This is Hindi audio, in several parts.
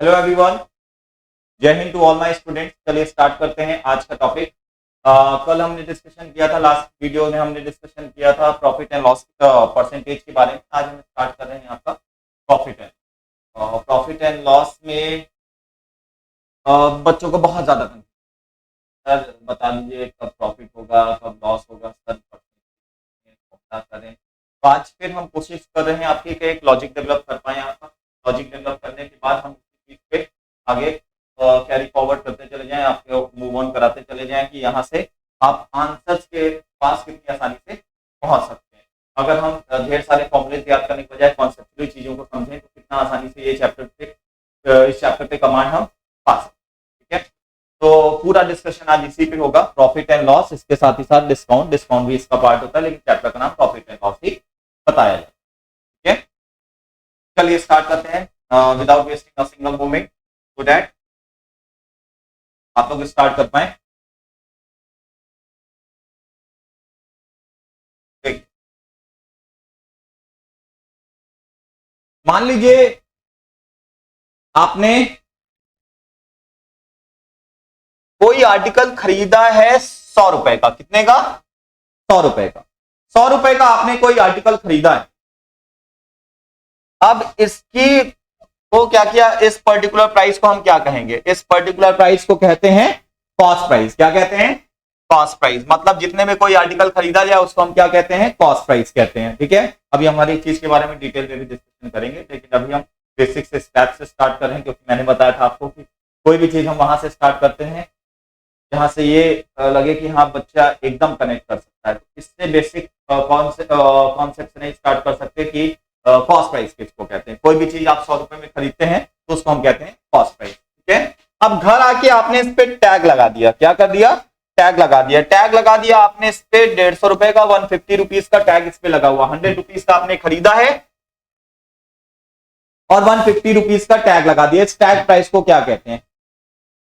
हेलो एवरीवन, जय हिंद टू ऑल माय स्टूडेंट्स। चलिए स्टार्ट करते हैं आज का टॉपिक। कल हमने डिस्कशन किया था, लास्ट वीडियो में हमने डिस्कशन किया था प्रॉफिट एंड लॉस परसेंटेज के बारे में। आज हम स्टार्ट कर रहे हैं आपका प्रॉफिट एंड लॉस में बच्चों को बहुत ज्यादा सर बता दीजिए कब प्रॉफिट होगा कब लॉस होगा सर, करें। तो आज फिर हम कोशिश कर रहे हैं आपकी एक लॉजिक डेवलप कर पाए। आपका लॉजिक डेवलप करने के बाद हम उसी चीज पे आगे कैरी फॉरवर्ड करते चले जाएं, आपको मूव ऑन कराते चले जाएं कि यहाँ से आप आंसर्स के पास कितनी आसानी से पहुंच सकते हैं। अगर हम ढेर सारे फॉर्मूले तैयार करने के बजाय कॉन्सेप्चुअल चीजों को समझें तो कितना आसानी से ये इस चैप्टर पे कमांड हम पा सकते हैं। ठीक है, तो पूरा डिस्कशन आज इसी पे होगा, प्रॉफिट एंड लॉस, इसके साथ ही साथ डिस्काउंट भी इसका पार्ट होता है, लेकिन चैप्टर का नाम प्रॉफिट एंड लॉस ही बताया जाए। ठीक है, चलिए स्टार्ट करते हैं without wasting a single moment, so that आप लोग स्टार्ट कर पाए। मान लीजिए आपने कोई आर्टिकल खरीदा है 100 रुपए का। कितने का? 100 रुपए का। 100 रुपए का आपने कोई आर्टिकल खरीदा है। अब इसकी को क्या किया, इस पर्टिकुलर प्राइस को हम क्या कहेंगे? इस पर्टिकुलर प्राइस को कहते हैं कॉस्ट प्राइस। क्या कहते हैं? Cost price. मतलब जितने में कोई आर्टिकल खरीदा जाए उसको हम क्या कहते हैं? कॉस्ट प्राइस कहते हैं। ठीक है, अभी हमारी चीज के बारे में डिटेल में भी डिस्कशन करेंगे, लेकिन अभी हम बेसिक से स्टेप से स्टार्ट कर रहे हैं, क्योंकि मैंने बताया था आपको कि कोई भी चीज हम वहां से स्टार्ट करते हैं जहां से ये लगे कि हाँ बच्चा एकदम कनेक्ट कर सकता है। तो इससे बेसिक कॉन्सेप्ट से नहीं स्टार्ट कर सकते कि कॉस्ट प्राइस किसको कहते हैं। कोई भी चीज आप 100 रुपए में खरीदते हैं तो उसको हम कहते हैं कॉस्ट प्राइस। ठीक है, अब घर आके आपने इस पे टैग लगा दिया। क्या कर दिया? टैग लगा दिया। टैग लगा दिया आपने इस पे 150 रुपए का, 150 रुपीज का टैग इस पे लगा हुआ। 100 रुपीज का आपने खरीदा है और 150 रुपीज का टैग लगा दिया। इस टैग प्राइस को क्या कहते हैं?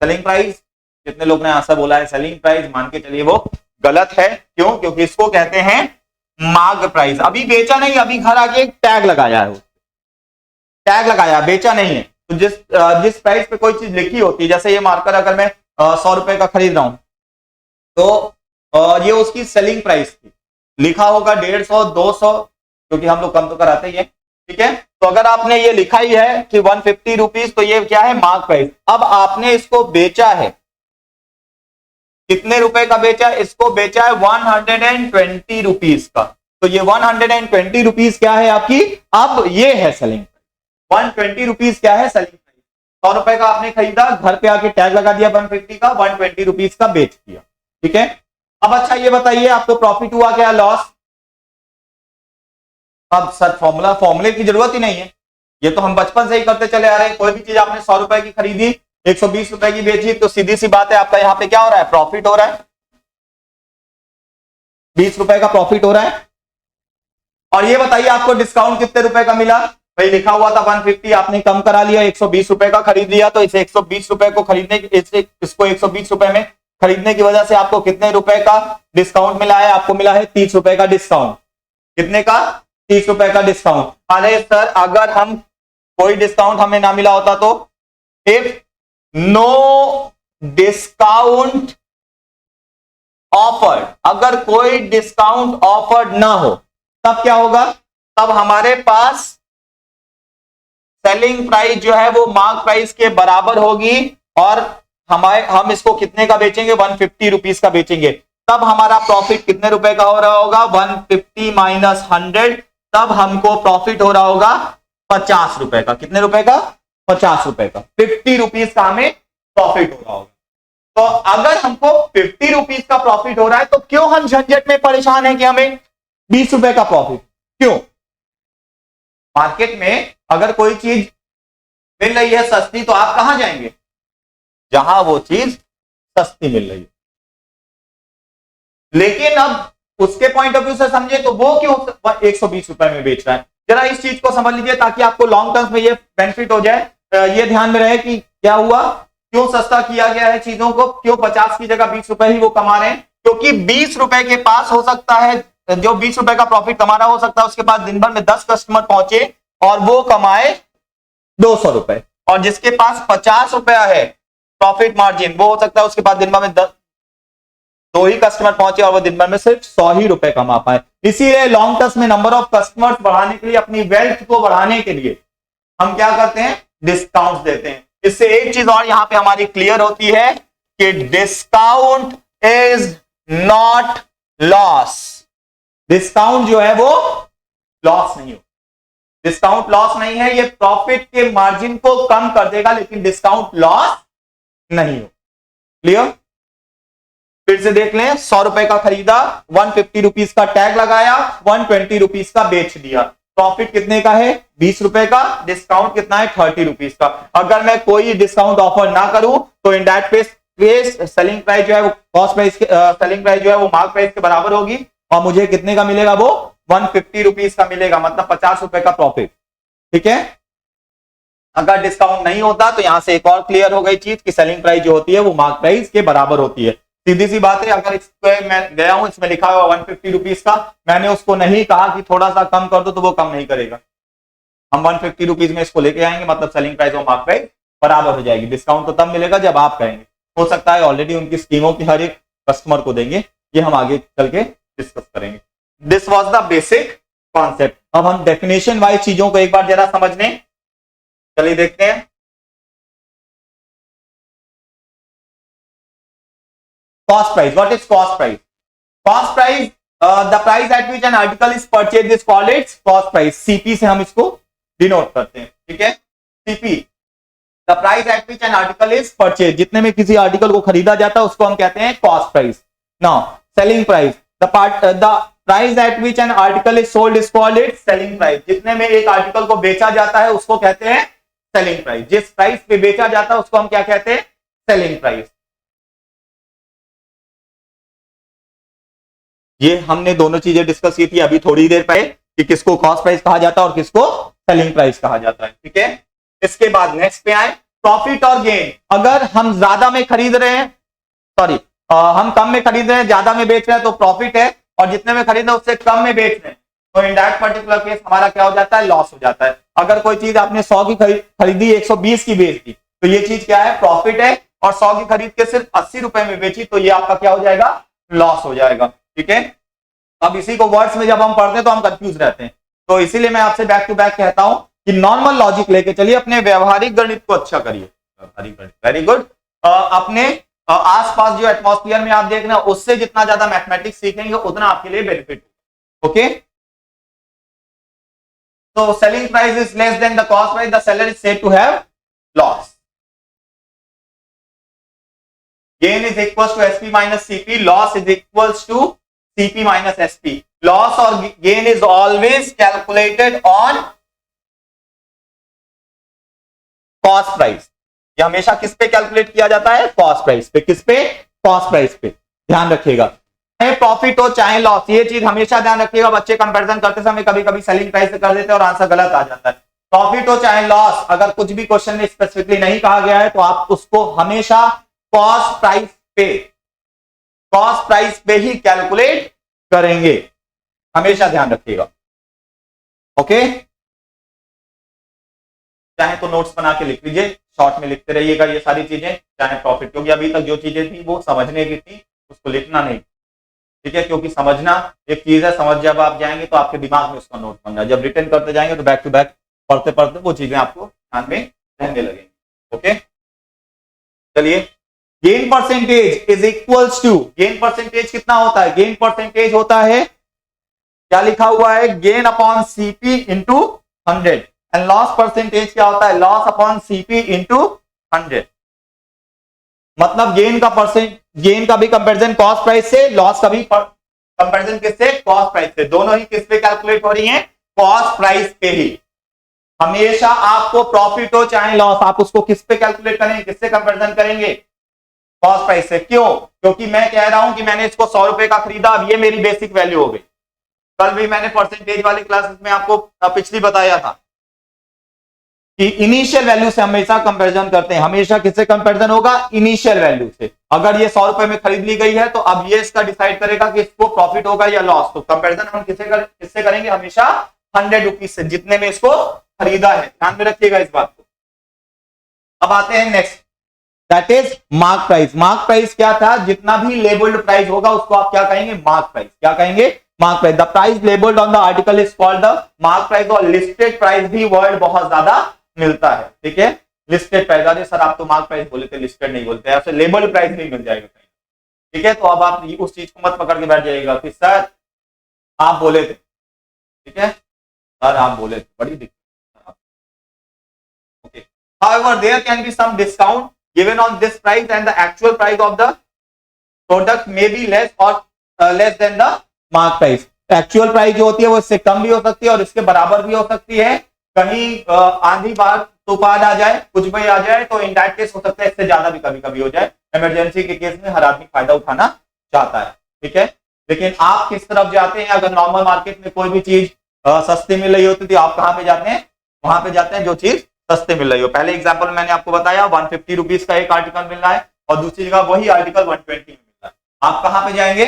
Selling price. कितने लोग ने ऐसा बोला है सेलिंग प्राइस? मान के चलिए वो गलत है। क्यों? क्योंकि इसको कहते हैं मार्क प्राइस। अभी बेचा नहीं, अभी घर आके एक टैग लगाया है, टैग लगाया, बेचा नहीं है। तो जिस प्राइस पे कोई चीज लिखी होती है, जैसे ये मार्कर अगर मैं 100 रुपए का खरीद रहा हूं तो ये उसकी सेलिंग प्राइस थी, लिखा होगा 150, 200, क्योंकि हम लोग कम तो कराते ही है। ठीक है, तो अगर आपने ये लिखा ही है कि 150 रुपीज, तो ये क्या है? Mark price. अब आपने इसको बेचा है, कितने रुपए का बेचा? इसको बेचा है 120 रुपीज का। तो ये 120 रुपीज क्या है आपकी? अब ये है सेलिंग प्राइस। 120 रुपीज क्या है? Selling price. 100 रुपए का आपने खरीदा, घर पे आके टैग लगा दिया 150 का, 120 रुपीज का बेच दिया। ठीक है, अब अच्छा ये बताइए आपको प्रॉफिट हुआ क्या लॉस? अब सर फॉर्मूले की जरूरत ही नहीं है, ये तो हम बचपन से ही करते चले आ रहे हैं। कोई भी चीज आपने 100 रुपए की खरीदी, 120 रुपए की बेची, तो सीधी सी बात है आपका यहाँ पे क्या हो रहा है? प्रॉफिट हो रहा है, 20 रुपए का प्रॉफिट हो रहा है। और ये बताइए आपको डिस्काउंट कितने रुपए का मिला? भाई लिखा हुआ था 150, आपने कम करा लिया, 120 रुपए का खरीद लिया। तो इसे 120 रुपए को खरीदने इसको 120 रुपए में खरीदने की वजह से आपको कितने रुपए का डिस्काउंट मिला है? आपको मिला है 30 रुपए का डिस्काउंट। कितने का? 30 रुपए का डिस्काउंट। अरे सर अगर हम कोई डिस्काउंट हमें ना मिला होता तो, इफ नो डिस्काउंट ऑफर्ड, अगर कोई डिस्काउंट ऑफर्ड ना हो तब क्या होगा? तब हमारे पास सेलिंग प्राइस जो है वो मार्क प्राइस के बराबर होगी, और हम इसको कितने का बेचेंगे? 150 रुपीज का बेचेंगे। तब हमारा प्रॉफिट कितने रुपए का हो रहा होगा? 150 माइनस 100, तब हमको प्रॉफिट हो रहा होगा 50 रुपए का। कितने रुपए का? 50 रुपए का। 50 रुपीज का हमें प्रॉफिट हो रहा होगा। तो अगर हमको 50 रुपीज का प्रॉफिट हो रहा है तो क्यों हम झंझट में परेशान हैं कि हमें 20 रुपए का प्रॉफिट? क्यों? मार्केट में अगर कोई चीज मिल रही है सस्ती, तो आप कहां जाएंगे? जहां वो चीज सस्ती मिल रही है। लेकिन अब उसके पॉइंट ऑफ व्यू से समझे तो वो क्यों 120 रुपए में बेच रहा है? जरा इस चीज को समझ लीजिए ताकि आपको लॉन्ग टर्म में ये बेनिफिट हो जाए, ये ध्यान में रहे कि क्या हुआ, क्यों सस्ता किया गया है चीजों को, क्यों 50 की जगह 20 रुपए ही वो कमा रहे हैं। क्योंकि 20 रुपए के पास हो सकता है, जो 20 रुपए का प्रॉफिट कमा रहा हो सकता है उसके पास दिन भर में 10 कस्टमर पहुंचे और वो कमाए 200 रुपए। और जिसके पास 50 रुपया है प्रॉफिट मार्जिन, वो हो सकता है उसके पास दिन भर में 2 ही कस्टमर पहुंचे और वो दिन भर में सिर्फ 100 ही रुपए कमा पाए। इसीलिए लॉन्ग टर्म में नंबर ऑफ कस्टमर्स बढ़ाने के लिए, अपनी वेल्थ को बढ़ाने के लिए हम क्या करते हैं, डिस्काउंट देते हैं। इससे एक चीज और यहां पे हमारी क्लियर होती है कि discount is not loss. Discount जो है वो लॉस नहीं हो, डिस्काउंट लॉस नहीं है, ये प्रॉफिट के मार्जिन को कम कर देगा लेकिन डिस्काउंट लॉस नहीं हो। क्लियर? फिर से देख लें, 100 रुपए का खरीदा, 150 रुपीज का टैग लगाया, 120 रुपीज का बेच दिया, प्रॉफिट कितने का है, 20 रुपए का, डिस्काउंट कितना है, 30 रुपीज का। अगर मैं कोई डिस्काउंट ऑफर ना करूं तो in that case selling price जो है वो कॉस्ट प्राइस के सेलिंग प्राइस जो है वो मार्क प्राइस के बराबर होगी और मुझे कितने का मिलेगा, वो 150 रुपीज का मिलेगा, मतलब 50 रुपए का प्रॉफिट। ठीक है? अगर डिस्काउंट नहीं होता तो यहां से एक और क्लियर हो गई चीज कि सेलिंग प्राइस जो होती है वो मार्क प्राइस के बराबर होती है। सीधी सी बात है, अगर इस पे मैं गया हूं, इसमें लिखा हुआ 150 रुपीज का, मैंने उसको नहीं कहा कि थोड़ा सा कम कर दो, तो वो कम नहीं करेगा। हम 150 रुपीज में इसको लेके आएंगे, मतलब सेलिंग प्राइस और मार्क प्राइस बराबर हो जाएगी। डिस्काउंट तो तब मिलेगा जब आप कहेंगे। हो सकता है ऑलरेडी उनकी स्कीमों की हर एक कस्टमर को देंगे, ये हम आगे चल के डिस्कस करेंगे। This was the basic concept. अब हम डेफिनेशन वाइज चीजों को एक बार जरा समझ लें। चलिए देखते हैं। Cost price. What is cost price? Cost price, the price at which an article is purchased is called its cost price. CP से हम इसको डिनोट करते हैं। ठीक है? CP, the price at which an article is purchased, जितने में किसी आर्टिकल को खरीदा जाता है उसको हम कहते हैं cost price. Now, selling price, the price at which an article is sold is called its selling price. जितने में एक आर्टिकल को बेचा जाता है उसको कहते हैं सेलिंग प्राइस। जिस प्राइस पे बेचा जाता है उसको हम क्या कहते हैं, सेलिंग प्राइस। ये हमने दोनों चीजें डिस्कस की थी अभी थोड़ी देर पहले कि किसको कॉस्ट प्राइस कहा जाता है और किसको सेलिंग प्राइस कहा जाता है। ठीक है? इसके बाद नेक्स्ट पे आए, प्रॉफिट और गेन। अगर हम ज्यादा में खरीद रहे हैं, सॉरी हम कम में खरीद रहे हैं, ज्यादा में बेच रहे हैं तो प्रॉफिट है, और जितने में खरीद रहे हैं उससे कम में बेच रहे हैं तो इन दैट पर्टिकुलर केस हमारा क्या हो जाता है, लॉस हो जाता है। अगर कोई चीज आपने 100 की खरीदी 120 की बेच दी तो ये चीज क्या है, प्रॉफिट है, और 100 की खरीद के सिर्फ 80 रुपए में बेची तो ये आपका क्या हो जाएगा, लॉस हो जाएगा। ठीक है? अब इसी को वर्ड्स में जब हम पढ़ते हैं तो हम कंफ्यूज रहते हैं, तो इसीलिए मैं आपसे बैक टू बैक कहता हूं कि नॉर्मल लॉजिक लेके चलिए, अपने व्यवहारिक गणित को अच्छा करिए। व्यवहारिक गणित, वेरी गुड। अपने आसपास जो एटमॉस्फेयर में आप देख रहे हैं उससे जितना ज्यादा मैथमेटिक्स सीखेंगे उतना आपके लिए बेनिफिट होगा। ओके? तो selling price is less than the cost price, the seller is said to have loss. Gain is equals to SP minus CP, loss is equals to CP minus SP. Loss or gain is always calculated on cost price. ये हमेशा किस पे कैलकुलेट किया जाता है, कॉस्ट प्राइस पे। किस पे, कॉस्ट प्राइस पे। ध्यान रखिएगा, चाहे प्रॉफिट हो चाहे लॉस, ये चीज हमेशा ध्यान रखिएगा। बच्चे कंपैरिजन करते समय कभी कभी सेलिंग प्राइस से कर देते हैं और आंसर गलत आ जाता है। प्रॉफिट हो चाहे लॉस, अगर कुछ भी क्वेश्चन में स्पेसिफिकली नहीं कहा गया है तो आप उसको हमेशा कॉस्ट प्राइस पे ही कैलकुलेट करेंगे, हमेशा ध्यान रखिएगा। ओके? चाहे तो नोट्स बना के लिख लीजिए, शॉर्ट में लिखते रहिएगा ये सारी चीजें, चाहे प्रॉफिट, क्योंकि अभी तक जो चीजें थी वो समझने की थी, उसको लिखना नहीं। ठीक है? क्योंकि समझना एक चीज है, समझ जब आप जाएंगे तो आपके दिमाग में उसका नोट बनना, जब रिटर्न करते जाएंगे तो बैक टू बैक पढ़ते पढ़ते वो चीजें आपको ध्यान में रहने लगेंगी। ओके? चलिए, gain percentage is equals to, gain percentage कितना होता है, गेन परसेंटेज होता है, क्या लिखा हुआ है, gain upon CP into 100। And loss percentage क्या होता है, लॉस अपॉन सीपी इंटू 100। मतलब गेन का भी कंपैरिजन कॉस्ट प्राइस से, लॉस का भी कंपैरिजन किससे, कॉस्ट प्राइस से। दोनों ही किस पे कैलकुलेट हो रही हैं, कॉस्ट प्राइस पे ही। हमेशा आपको प्रॉफिट हो चाहे लॉस, आप उसको किस पे कैलकुलेट करेंगे, किससे कंपैरिजन करेंगे, कॉस्ट प्राइस से। क्यों? क्योंकि मैं कह रहा हूं कि मैंने इसको 100 रुपए का खरीदा, अब ये मेरी बेसिक वैल्यू हो गई। कल भी मैंने परसेंटेज वाले क्लासेस में आपको पिछली बताया था कि इनिशियल वैल्यू से हमेशा कंपैरिजन करते हैं। हमेशा किससे कंपैरिजन होगा, इनिशियल वैल्यू से। अगर ये 100 रुपए में खरीद ली गई है तो अब ये इसका डिसाइड करेगा कि इसको प्रॉफिट होगा या लॉस। तो कंपैरिजन हम किससे करेंगे, हमेशा 100 रुपीज से, जितने में इसको खरीदा है। ध्यान में रखिएगा इस बात को। अब आते हैं next, that is mark price. Mark price क्या था, जितना भी लेबल्ड प्राइस होगा उसको आप क्या कहेंगे, मार्क प्राइस। क्या कहेंगे, mark price. The price labelled on the article is called the mark price. और लिस्टेड प्राइस भी वर्ड बहुत ज्यादा मिलता है, ठीक है। लिस्टेड प्राइस, अरे सर आप तो मार्क प्राइस बोले थे, लिस्टेड नहीं बोलते, आपसे लेबल्ड प्राइस भी मिल जाएगा, ठीक है। तो अब आप उस चीज को मत पकड़ के बैठ जाइएगा कि सर आप बोले थे, ठीक है, सर आप बोले थे, बड़ी दिक्कत। Okay, however there can be some discount given on this price and the actual price of the product may be less or less than the mark price। Actual price जो होती है वो इससे कम भी हो सकती है और इसके बराबर भी हो सकती है। कहीं आंधी बार तूफान आ जाए, कुछ भी आ जाए, तो इन दैट केस हो सकता है इससे ज्यादा भी कभी कभी हो जाए। इमरजेंसी के केस में हर आदमी फायदा उठाना चाहता है, ठीक है। लेकिन आप किस तरफ जाते हैं, अगर नॉर्मल मार्केट में कोई भी चीज सस्ती मिल रही होती तो आप कहां पे जाते हैं, वहां पे जाते हैं जो चीज सस्ते मिल रही हो। पहले एग्जांपल मैंने आपको बताया 150 रुपीज का एक आर्टिकल मिल रहा है और दूसरी जगह वही आर्टिकल 120 में मिल रहा है, आप कहां पे जाएंगे,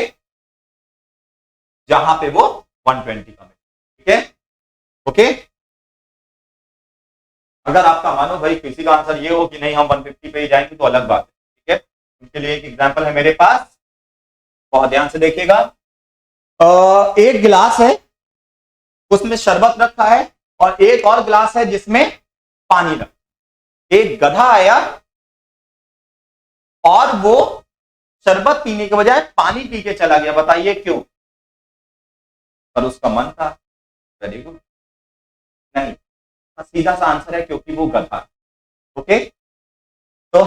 जहां पे वो 120 का मिले, ठीक है। ओके, अगर आपका मानो भाई किसी का आंसर ये हो कि नहीं हम 150 पे ही जाएंगे तो अलग बात है, ठीक है। उसके लिए एक एग्जांपल है मेरे पास, बहुत ध्यान से देखिएगा। एक गिलास है, उसमें शरबत रखा है और एक और गिलास है जिसमें पानी रखा। एक गधा आया और वो शरबत पीने के बजाय पानी पी के चला गया, बताइए क्यों। पर उसका मन था, वेरी गुड, नहीं, सीधा सा आंसर है क्योंकि वो गधा। ओके, तो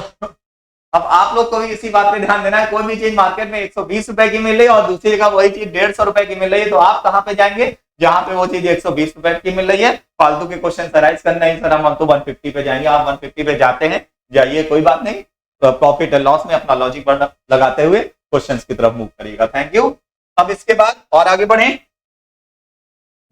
अब आप लोग को भी इसी बात पे ध्यान देना है। कोई भी चीज मार्केट में 120 रुपए की मिल रही है और दूसरी जगह वही चीज 150 रुपए की मिल रही है, तो आप कहां पे जाएंगे, जहां पे वो चीज 120 रुपए की मिल रही है। फालतू के क्वेश्चन अराइज करना ही, सर हम तो 150 पे जाएंगे, आप 150 पे जाते हैं, जाइए, कोई बात नहीं। प्रॉफिट एंड लॉस में अपना लॉजिक लगाते हुए क्वेश्चन की तरफ मूव करिएगा। Thank you. अब इसके बाद और आगे बढ़े,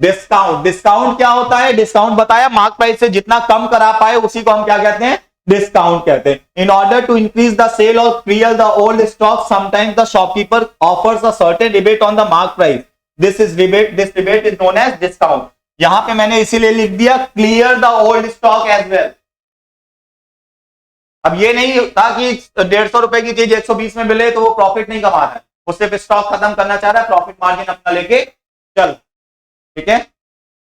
डिस्काउंट। डिस्काउंट क्या होता है, डिस्काउंट बताया, मार्क प्राइस से जितना कम करा पाए उसी को हम क्या कहते हैं, डिस्काउंट कहते हैं। In order to increase the sale और clear the old stock sometimes the shopkeeper offers a certain rebate on the mark price, this rebate is known as discount. यहां पे मैंने इसीलिए लिख दिया clear the old stock as well. अब ये नहीं था कि 150 रुपए की चीज 120 में मिले तो वो प्रॉफिट नहीं कमा रहा है, वो सिर्फ स्टॉक खत्म करना चाह रहा है, प्रॉफिट मार्जिन अपना लेके चल, ठीक है।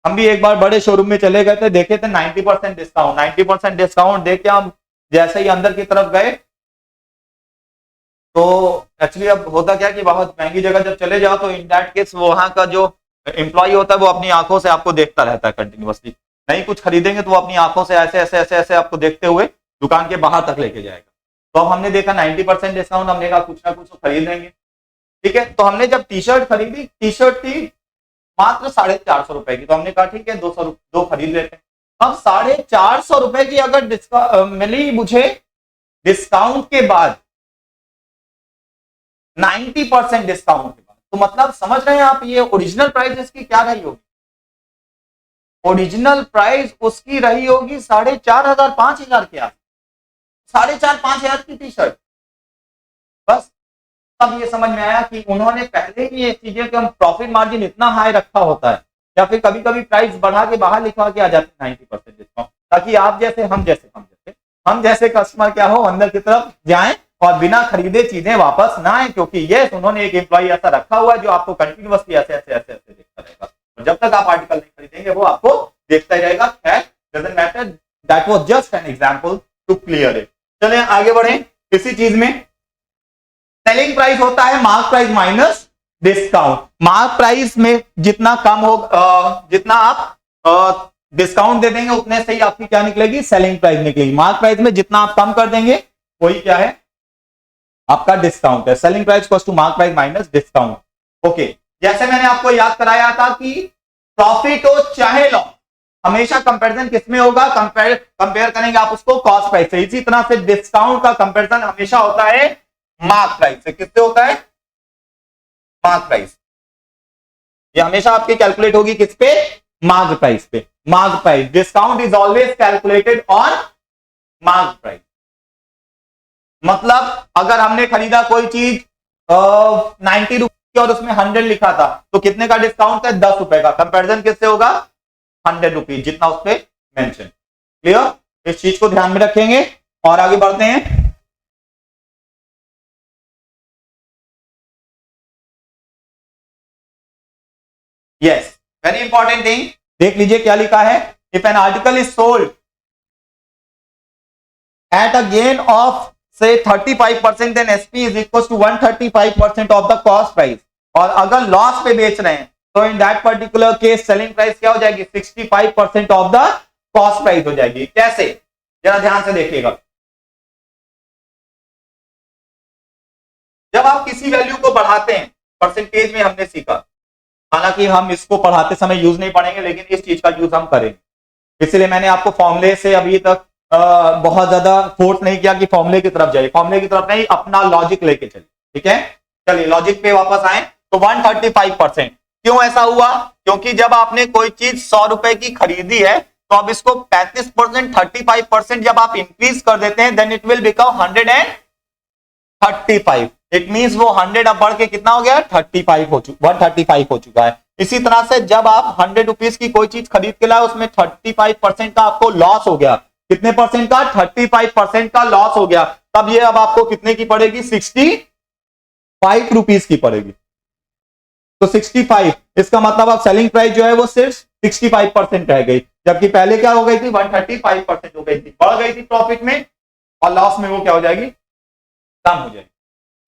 हम भी एक बार बड़े शोरूम में चले गए थे, देखे थे 90% डिस्काउंट, 90% डिस्काउंट देख के हम जैसे ही अंदर की तरफ गए तो एक्चुअली अब होता क्या कि बहुत महंगी जगह जब चले जाओ तो इन दैट केस वहां का जो एम्प्लॉय होता है वो अपनी आंखों से आपको देखता रहता है कंटिन्यूअसली। नहीं कुछ खरीदेंगे तो वो अपनी आंखों से ऐसे ऐसे ऐसे ऐसे आपको देखते हुए दुकान के बाहर तक लेके जाएगा। तो अब हमने देखा 90% डिस्काउंट, हमने कहा कुछ ना कुछ तो खरीद लेंगे, ठीक है। तो हमने जब टी शर्ट खरीदी, टी शर्ट थी मात्र 450 रुपए की, तो हमने कहा ठीक है 200 खरीद लेते हैं। अब 450 रुपए की अगर मिली मुझे डिस्काउंट के बाद, 90% डिस्काउंट के बाद, तो मतलब समझ रहे हैं आप ये ओरिजिनल प्राइस इसकी क्या रही होगी, ओरिजिनल प्राइस उसकी रही होगी 4,500 5,000 के आस, 4,500 की टी शर्ट। बस तब ये समझ में आया कि उन्होंने पहले ही ये चीजें कि हम प्रॉफिट मार्जिन इतना हाई रखा होता है, या फिर कभी कभी प्राइस बढ़ा के बाहर लिखवा के आ जाते हैं 90% डिस्काउंट, ताकि आप जैसे हम जैसे कस्टमर क्या हो, अंदर की तरफ जाएं और बिना खरीदे चीजें वापस ना आए, क्योंकि ये उन्होंने एक एम्प्लॉय ऐसा रखा हुआ है जो आपको कंटिन्यूअसली ऐसे ऐसे ऐसे ऐसे देखता रहेगा, और जब तक आप आर्टिकल नहीं खरीदेंगे वो आपको देखता ही रहेगा। Doesn't matter, that was just an example to clear it. चलें आगे बढ़ें। इसी चीज में सेलिंग प्राइस होता है mark price minus discount. Mark price में जितना कम हो, जितना आप डिस्काउंट दे देंगे उतने से ही आपकी क्या निकलेगी, सेलिंग प्राइस निकलेगी। मार्क प्राइस में जितना आप कम कर देंगे वही क्या है, आपका डिस्काउंट है। Selling price equals to mark price minus discount. Okay, जैसे मैंने आपको याद कराया था कि प्रॉफिट हो चाहे लॉस, हमेशा कंपैरिजन किसमें होगा, कंपेयर करेंगे आप उसको कॉस्ट प्राइस से। इसी तरह से डिस्काउंट का कंपैरिजन हमेशा होता है मार्क प्राइस से। किससे होता है, मार्क प्राइस। ये हमेशा आपकी कैलकुलेट होगी किस पे, मार्क प्राइस पे। Mark price, discount is always calculated on mark price. मतलब अगर हमने खरीदा कोई चीज 90 रुपए और उसमें 100 लिखा था, तो कितने का डिस्काउंट है, 10 रुपए का। कंपैरिजन किससे होगा, 100 रुपीज जितना उस पर मेंशन। क्लियर, इस चीज को ध्यान में रखेंगे। और आगे बढ़ते हैं। यस, वेरी इंपॉर्टेंट थिंग, देख लीजिए क्या लिखा है। If an article is sold at a gain of say 35%, then SP is equal to 135% of the cost price. और अगर लॉस पे बेच रहे हैं तो in that particular case selling price क्या हो जाएगी, 65% ऑफ द कॉस्ट प्राइस हो जाएगी। कैसे, जरा ध्यान से देखिएगा। जब आप किसी वैल्यू को बढ़ाते हैं, परसेंटेज में हमने सीखा, हालांकि हम इसको पढ़ाते समय यूज नहीं पढ़ेंगे, लेकिन इस चीज का यूज हम करेंगे। इसलिए मैंने आपको फॉर्मूले से अभी तक बहुत ज्यादा फोर्स नहीं किया कि फॉर्मूले की तरफ जाइए, फॉर्मूले की तरफ नहीं, अपना लॉजिक लेके चलिए। ठीक है, चलिए लॉजिक पे वापस आए। तो 135%, क्यों ऐसा हुआ, क्योंकि जब आपने कोई चीज 100 रुपए की खरीदी है तो अब इसको 35%, 35% जब आप इंक्रीज कर देते हैं, then it will become 135। It means वो 100 अब बढ़ के कितना हो गया, 35 हो चुका, 135 हो चुका है। इसी तरह से जब आप 100 रुपीज की कोई चीज खरीद के लाए, उसमें 35% का आपको लॉस हो गया। कितने परसेंट का, 35% का लॉस हो गया। तब ये अब आपको कितने की पड़ेगी, 65 रुपीज की पड़ेगी। तो 65, इसका मतलब अब सेलिंग प्राइस जो है वो सिर्फ 65% रह गई, जबकि पहले क्या हो गई थी, 135% हो गई थी, बढ़ गई थी प्रॉफिट में, और लॉस में वो क्या हो जाएगी, कम हो जाएगी।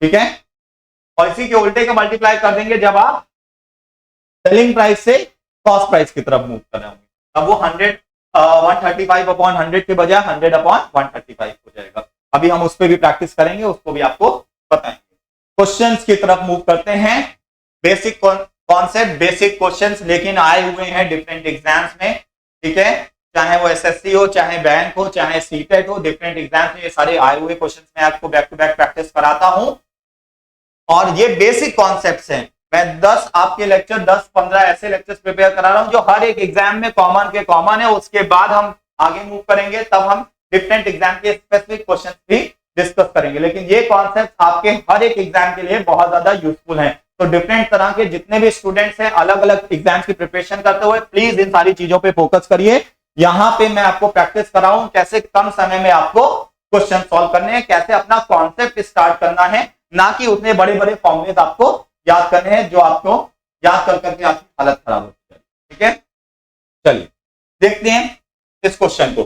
ठीक है, और इसी के उल्टे का मल्टीप्लाई कर देंगे जब आप सेलिंग प्राइस से कॉस्ट प्राइस की तरफ मूव कर रहे होंगे, तब वो 135 अपॉन 100 के बजाय 100 अपॉन 135 हो जाएगा। अभी हम उस पर भी प्रैक्टिस करेंगे, उसको भी आपको बताएंगे। क्वेश्चंस की तरफ मूव करते हैं। बेसिक कॉन्सेप्ट, बेसिक क्वेश्चंस लेकिन आए हुए हैं डिफरेंट एग्जाम्स में। ठीक है, चाहे वो एसएससी हो, चाहे बैंक हो, चाहे सीटेट हो, डिफरेंट एग्जाम्स में ये सारे आए हुए क्वेश्चंस मैं आपको बैक टू बैक प्रैक्टिस कराता हूं। और ये बेसिक कॉन्सेप्ट्स हैं। मैं 10 आपके लेक्चर, 10-15 ऐसे लेक्चर्स प्रिपेयर करा रहा हूं जो हर एक एग्जाम में कॉमन के कॉमन है। उसके बाद हम आगे मूव करेंगे, तब हम डिफरेंट एग्जाम के स्पेसिफिक क्वेश्चन भी डिस्कस करेंगे। लेकिन ये कॉन्सेप्ट आपके हर एक एग्जाम के लिए बहुत ज्यादा यूजफुल है। तो डिफरेंट तरह के जितने भी स्टूडेंट्स हैं, अलग अलग एग्जाम्स की प्रिपरेशन करते हुए, प्लीज इन सारी चीजों पे फोकस करिए। यहाँ पे मैं आपको प्रैक्टिस कराऊं कैसे कम समय में आपको क्वेश्चन सॉल्व करने हैं, कैसे अपना कॉन्सेप्ट स्टार्ट करना है, ना कि उतने बड़े बड़े फॉर्मूलेज आपको याद करने हैं जो आपको याद कर करके आपकी हालत खराब होती है। ठीक है, चलिए देखते हैं इस क्वेश्चन को।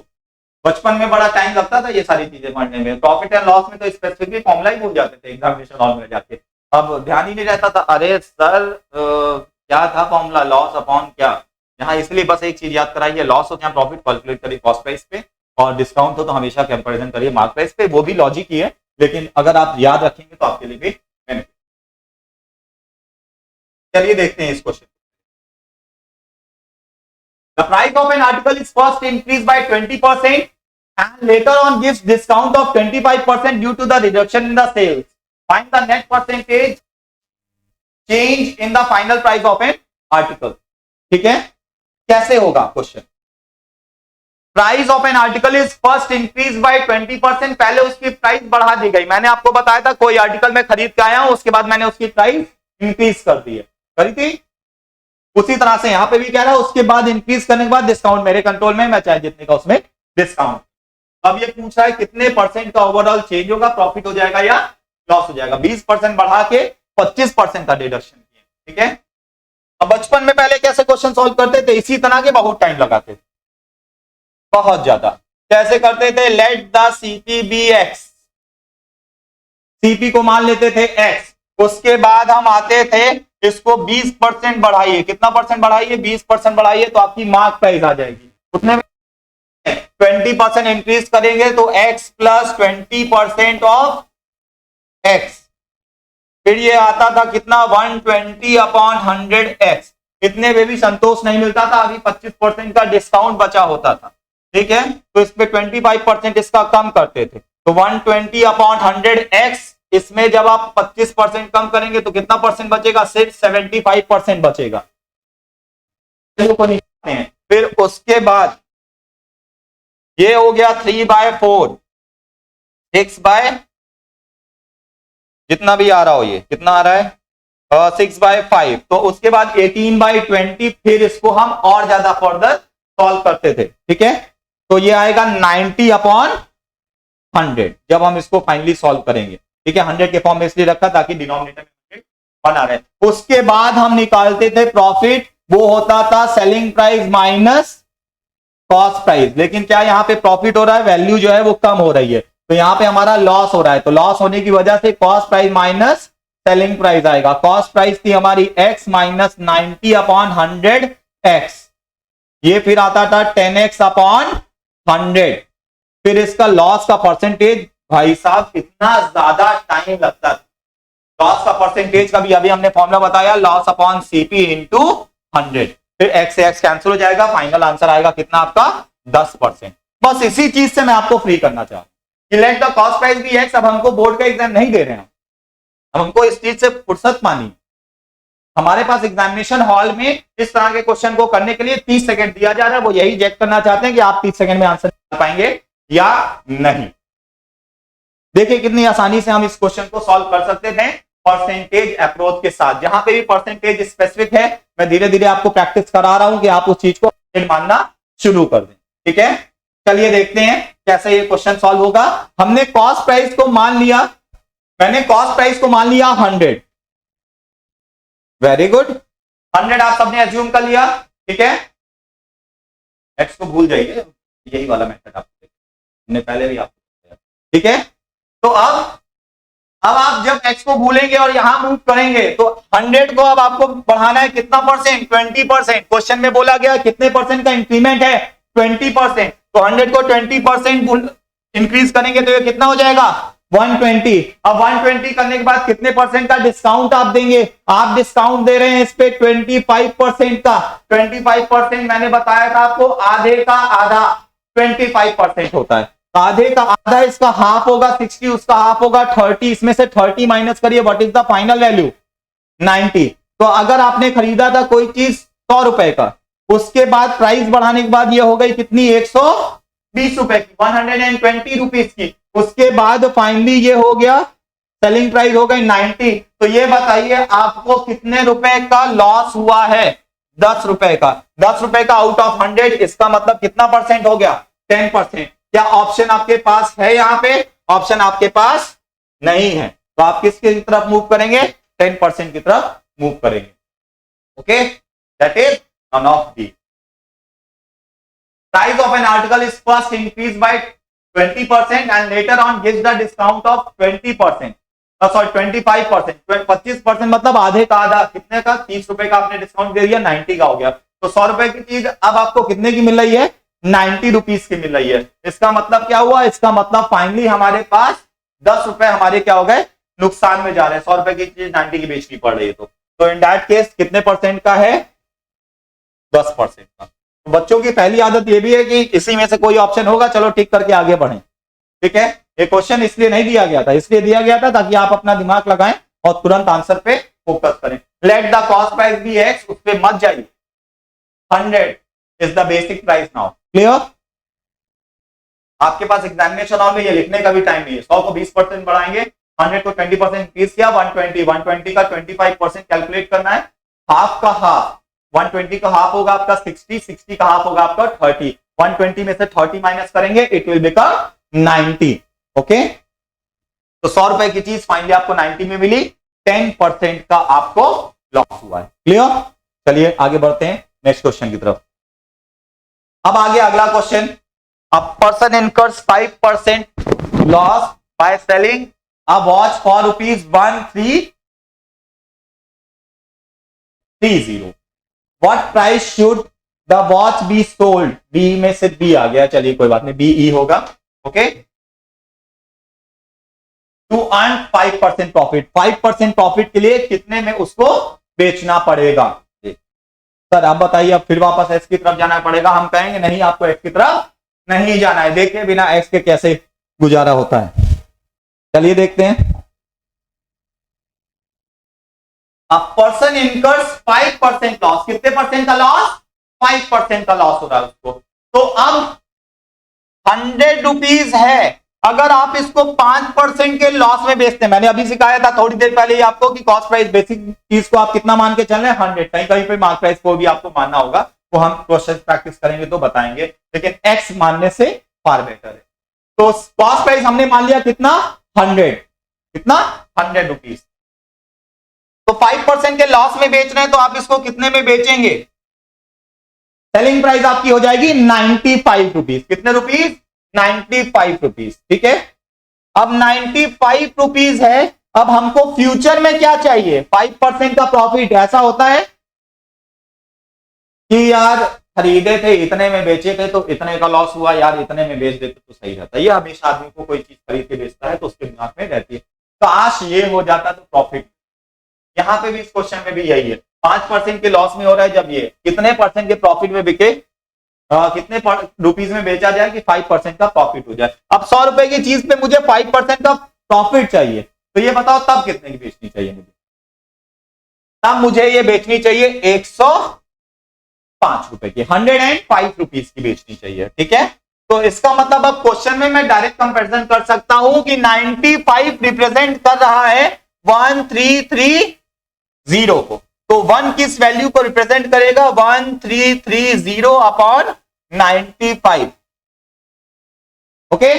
बचपन में बड़ा टाइम लगता था ये सारी चीजें पढ़ने में, प्रॉफिट एंड लॉस में तो स्पेसिफिक फॉर्मूला ही भूल जाते थे एग्जामिनेशन हॉल में जाके। अब ध्यान ही नहीं रहता था, अरे सर क्या था फॉर्मूला, लॉस अपॉन क्या। यहाँ इसलिए बस एक चीज याद कराइए, लॉस हो यहाँ प्रॉफिट कैलकुलेट करिए कॉस्ट प्राइस पे, और डिस्काउंट हो तो हमेशा कंपैरिजन करिए मार्क प्राइस पे। वो भी लॉजिक ही है, लेकिन अगर आप याद रखेंगे तो आपके लिए भी बेनिफिट। चलिए देखते हैं इस question. The price of an article is first increased by 20% and later on gives discount of 25% due to the reduction in the sales. Find the net percentage change in the final price of an article. ठीक है, कैसे होगा question. Price of an article is first increase by 20%, पहले उसकी प्राइस बढ़ा दी गई। मैंने आपको बताया था कोई आर्टिकल मैं खरीद के आया हूं, उसके बाद मैंने उसकी प्राइस इंक्रीज कर दी है, करी थी। उसी तरह से यहां पे भी कह रहा है, उसके बाद इंक्रीज करने के बाद डिस्काउंट मेरे कंट्रोल में, मैं चाहे जितने का उसमें डिस्काउंट। अब ये पूछ रहा है कितने परसेंट का ओवरऑल चेंज होगा, प्रॉफिट हो जाएगा या लॉस हो जाएगा। 20% बढ़ा के 25% का डिडक्शन किया। ठीक है, अब बचपन में पहले कैसे क्वेश्चन सॉल्व करते थे, इसी तरह के बहुत टाइम लगाते थे, बहुत ज्यादा। कैसे करते थे, let the CP be X, CP को मान लेते थे एक्स, उसके बाद हम आते थे इसको 20% बढ़ाइए, कितना परसेंट बढ़ाइए, 20% बढ़ाइए, तो आपकी मार्क प्राइस आ जाएगी। उतने 20% इंक्रीज करेंगे तो x प्लस 20% ऑफ x, फिर ये आता था कितना 120 अपॉन 100x। इतने में भी संतोष नहीं मिलता था, अभी 25% का डिस्काउंट बचा होता था। ठीक है, तो इस पे 25% इसका कम करते थे, तो 120 अपॉन 100x, इसमें जब आप 25% कम करेंगे तो कितना परसेंट बचेगा, सिर्फ 75% बचेगा। फिर उसके बाद ये हो गया 3/4, 6/, जितना भी आ रहा हो, ये कितना आ रहा है 6/5, तो उसके बाद 18/20, फिर इसको हम और ज्यादा फर्दर सॉल्व करते थे। ठीक है, तो ये आएगा 90 अपॉन 100 जब हम इसको फाइनली सॉल्व करेंगे। ठीक है, 100 के फॉर्म में इसलिए रखा ताकि डिनोमिनेटर में 100 बना रहे। उसके बाद हम निकालते थे प्रॉफिट, वो होता था selling price minus cost price. लेकिन क्या यहाँ पे प्रॉफिट हो रहा है, वैल्यू जो है वो कम हो रही है, तो यहाँ पे हमारा लॉस हो रहा है। तो लॉस होने की वजह से cost price minus selling price आएगा। कॉस्ट प्राइस थी हमारी x माइनस 90 अपॉन 100x, ये फिर आता था 10x अपॉन 100। फिर इसका लॉस का परसेंटेज, भाई साहब कितना ज्यादा टाइम लगता था। लॉस का परसेंटेज का भी अभी हमने फॉर्मूला बताया, लॉस अपॉन सीपी इंटू 100। फिर x से x कैंसिल हो जाएगा, फाइनल आंसर आएगा कितना आपका 10%। बस इसी चीज से मैं आपको फ्री करना चाहता हूं। लेट द कॉस्ट प्राइस भी x। अब हमको बोर्ड का एग्जाम नहीं दे रहे हैं, अब हमको इस चीज से फुर्सत मानी। हमारे पास एग्जामिनेशन हॉल में इस तरह के क्वेश्चन को करने के लिए 30 सेकंड दिया जा रहा है। वो यही चेक करना चाहते हैं कि आप 30 सेकंड में आंसर कर पाएंगे या नहीं। देखिए कितनी आसानी से हम इस क्वेश्चन को सॉल्व कर सकते थे परसेंटेज अप्रोच के साथ। जहां पे भी परसेंटेज स्पेसिफिक है, मैं धीरे धीरे आपको प्रैक्टिस करा रहा हूं कि आप उस चीज को मानना शुरू कर दें। ठीक है, चलिए देखते हैं कैसे ये क्वेश्चन सॉल्व होगा। हमने कॉस्ट प्राइस को मान लिया, मैंने कॉस्ट प्राइस को मान लिया 100। वेरी गुड, 100 आप सबने एज्यूम कर लिया। ठीक है, एक्स को भूल जाइए, यही वाला मेथड आपने पहले भी आपको। ठीक है, तो अब आप जब x को भूलेंगे और यहां मूव करेंगे तो 100 को अब आपको बढ़ाना है कितना परसेंट, 20%। क्वेश्चन में बोला गया कितने परसेंट का इंक्रीमेंट है, 20%। तो 100 को 20% इंक्रीज करेंगे तो ये कितना हो जाएगा 120। अब 120 करने के बाद कितने परसेंट का डिस्काउंट आप देंगे, आप डिस्काउंट दे रहे हैं इस पे 25% का। 25% मैंने बताया था आपको, आधे का आधा 25% होता है। आधे का आधा इसका हाफ होगा 60, उसका हाफ होगा 30। इसमें से 30 माइनस करिए, what is the final value 90। तो अगर आपने खरीदा था कोई चीज 100 रुपए का, उसके बाद प्राइस बढ़ाने के बाद ये हो गई कितनी 120 रुपए की, 120 रुपीज की। उसके बाद फाइनली ये हो गया सेलिंग प्राइस हो गई 90। तो ये बताइए आपको कितने रुपए का लॉस हुआ है, 10 रुपए का। 10 रुपए का आउट ऑफ 100, इसका मतलब कितना परसेंट हो गया 10%। क्या ऑप्शन आपके पास है, यहां पे ऑप्शन आपके पास नहीं है, तो आप किसकी तरफ मूव करेंगे 10% की तरफ मूव करेंगे। Okay, that is none of the. Price of an article is first increase by 20% and later on gives the discount of 20%, sorry 25%। 25% मतलब आधे का आधा, कितने का 30 रुपए का आपने डिस्काउंट दे दिया, 90 का हो गया। तो 100 रुपए की चीज अब आपको कितने की मिल रही है, 90 रुपीज की मिल रही है। इसका मतलब क्या हुआ, इसका मतलब फाइनली हमारे पास 10 रुपए हमारे क्या हो गए, नुकसान में जा रहे हैं। 100 रुपए की चीज 90 की बेचनी पड़ रही है। तो इन दैट केस कितने परसेंट का है, 10% का। तो बच्चों की पहली आदत ये भी है कि इसी में से कोई ऑप्शन होगा, चलो ठीक करके आगे बढ़ें। ठीक है, ये क्वेश्चन इसलिए नहीं दिया गया था, इसलिए दिया गया था ताकि आप अपना दिमाग लगाएं और तुरंत आंसर पे फोकस करें। Let the cost price be X, उस पे मत जाइए। 100 is the basic price now. Clear? आपके पास एग्जामिनेशन हॉल में ये लिखने का भी टाइम नहीं है। 100 को 20% बढ़ाएंगे, 100 को 20% इंक्रीज किया, 120 का 25% कैलकुलेट करना है। हाफ का हाफ, 120 का हाफ होगा आपका 60 का हाफ होगा आपका 30। 120 में से 30 माइनस करेंगे, इट विल बिकम 90। ओके, तो 100 रुपए की चीज फाइनली आपको 90 में मिली, 10% का आपको लॉस हुआ है। क्लियर? चलिए आगे बढ़ते हैं नेक्स्ट क्वेश्चन की तरफ। अब आगे अगला question, a person incurs 5% loss by selling a watch for ₹1330। What price should the watch be sold, B में से बी आ गया, चलिए कोई बात नहीं, बीई होगा। Okay, to earn 5% profit. 5% profit के लिए कितने में उसको बेचना पड़ेगा। सर आप बताइए, अब फिर वापस एक्स की तरफ जाना पड़ेगा। हम कहेंगे नहीं, आपको एक्स की तरफ नहीं जाना है, देखे बिना एक्स के कैसे गुजारा होता है। चलिए देखते हैं। अ पर्सन इनकर्स 5% लॉस, कितने परसेंट का लॉस, 5% का लॉस हो रहा है उसको। तो अब 100 रुपीज है, अगर आप इसको 5% के लॉस में बेचते हैं, मैंने अभी सिखाया था थोड़ी देर पहले ही आपको कि कॉस्ट प्राइस बेसिक चीज को आप कितना मान के चल रहे हैं 100। कहीं कहीं पे मार्क प्राइस को भी आपको मानना होगा, वो हम प्रोसेस प्रैक्टिस करेंगे तो बताएंगे, लेकिन एक्स मानने से फार बेटर है। तो कॉस्ट प्राइस हमने मान लिया कितना 100, कितना 100 रुपीज। तो 5% के लॉस में बेच रहे हैं तो आप इसको कितने में बेचेंगे? सेलिंग प्राइस आपकी हो जाएगी 95 रुपीज। कितने रुपीज? 95 रुपीज। ठीक है, अब 95 रुपीज है। अब हमको फ्यूचर में क्या चाहिए? 5% का प्रॉफिट। ऐसा होता है कि यार खरीदे थे इतने में, बेचे थे तो इतने का लॉस हुआ, यार इतने में बेच देते तो सही रहता। ये हमेशा आदमी को कोई चीज खरीद के बेचता है तो उसके दिमाग में रहती है, काश ये हो जाता तो प्रॉफिट। यहां पे भी इस क्वेश्चन में भी यही है, 5% के लॉस में हो रहा है, जब ये कितने परसेंट के प्रॉफिट में बिके, कितने रुपीज में बेचा जाए कि 5% का प्रॉफिट हो जाए। अब 100 रुपए की चीज पे मुझे 5% का प्रॉफिट चाहिए, तो ये बताओ तब कितने की बेचनी चाहिए मुझे? तब मुझे ये बेचनी चाहिए 105 रुपए की, 105 रुपीज की बेचनी चाहिए। ठीक है, तो इसका मतलब अब क्वेश्चन में मैं डायरेक्ट कंपैरिजन कर सकता हूं कि 95 रिप्रेजेंट कर रहा है 1330 को, तो 1 किस वैल्यू को रिप्रेजेंट करेगा? 1330 अपॉन 95। ओके,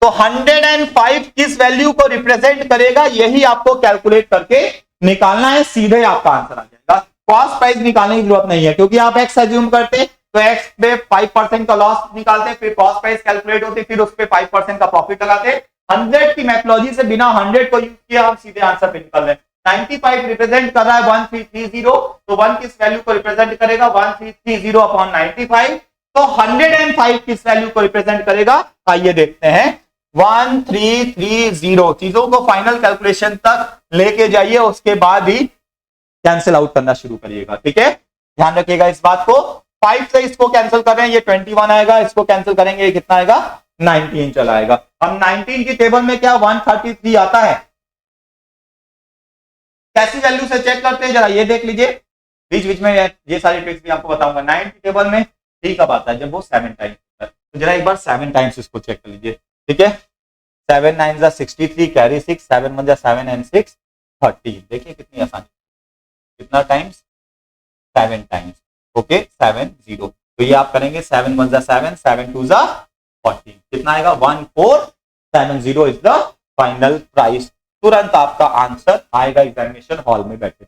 तो 105 किस वैल्यू को रिप्रेजेंट करेगा, यही आपको कैलकुलेट करके निकालना है, सीधे आपका आंसर आ जाएगा। कॉस्ट प्राइस निकालने की जरूरत नहीं है, क्योंकि आप एक्स एज्यूम करते तो एक्स पे 5% का लॉस निकालते, फिर कॉस्ट प्राइस कैलकुलेट होती, फिर उस पे 5% का प्रॉफिट लगाते। 100 की मेथोलॉजी से बिना 100 को यूज किया हम सीधे आंसर पे निकल रहे। 95 रिप्रेजेंट कर रहा है 1330, तो 1 किस वैल्यू को रिप्रेजेंट करेगा? 1330 अपॉन 95। तो 105 किस वैल्यू को रिप्रेजेंट करेगा? आइए देखते हैं। 1330, चीजों को फाइनल कैलकुलेशन तक लेके जाइए, उसके बाद ही कैंसिल आउट करना शुरू करिएगा। ठीक है, ध्यान रखिएगा इस बात को। 5 से इसको कैंसिल कर रहे हैं, ये 21 आएगा, इसको कैंसिल करेंगे, ये कितना आएगा? 19 चला आएगा। अब 19 की टेबल में क्या 133 आता है? कैसी वैल्यू से चेक करते हैं जरा ये देख लीजिए, बीच बीच में ये सारी ट्रिक्स भी आपको बताऊंगा। 9 की टेबल में ठीक कब आता है? जब वो 7 टाइम्स होता है। तो जरा एक बार 7 टाइम्स इसको चेक कर लीजिए। ठीक है, 7 9 63 कैरी 6, 7 1 7 एंड 6 13। देखिए कितनी आसानी, कितना टाइम्स? 7 टाइम्स। ओके, 7 0। तो ये आप करेंगे 7 1 7, 7 2 14, कितना आएगा? 1470 इज द फाइनल प्राइस। तुरंत आपका आंसर आएगा एग्जामिनेशन हॉल में बैठे।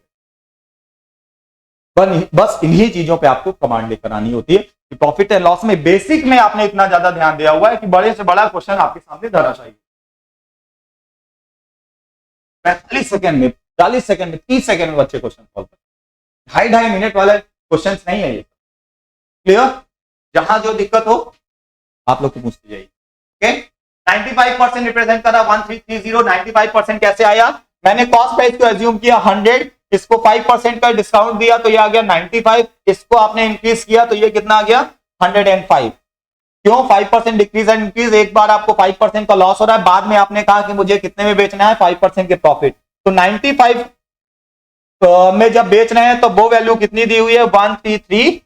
बस इन्हीं चीजों पे आपको कमांड लेकर आनी होती है कि प्रॉफिट एंड लॉस में बेसिक में आपने इतना ज्यादा ध्यान दिया हुआ है कि बड़े से बड़ा क्वेश्चन आपके सामने धराशायी। 45 सेकंड में, 40 सेकंड में, 30 सेकंड में बच्चे क्वेश्चन सॉल्व करते। 2.5 मिनट वाले क्वेश्चन नहीं है ये। क्लियर? जहां जो दिक्कत हो आप लोग को पूछती जाइए। ओके, 95% रिप्रेजेंट करा 1330। 95% कैसे आया? मैंने कॉस्ट प्राइस को एज्यूम किया 100, इसको 5% का डिस्काउंट दिया तो ये आ गया 95, इसको आपने इंक्रीज किया तो ये कितना आ गया? 105। क्यों? 5% डिक्रीज एंड इंक्रीज, एक बार आपको 5% का लॉस हो रहा है, बाद में आपने कहा कि मुझे कितने में बेचना है? 5% के प्रॉफिट। तो 95 में जब बेच रहे हैं तो वो वैल्यू कितनी दी हुई है? 1330,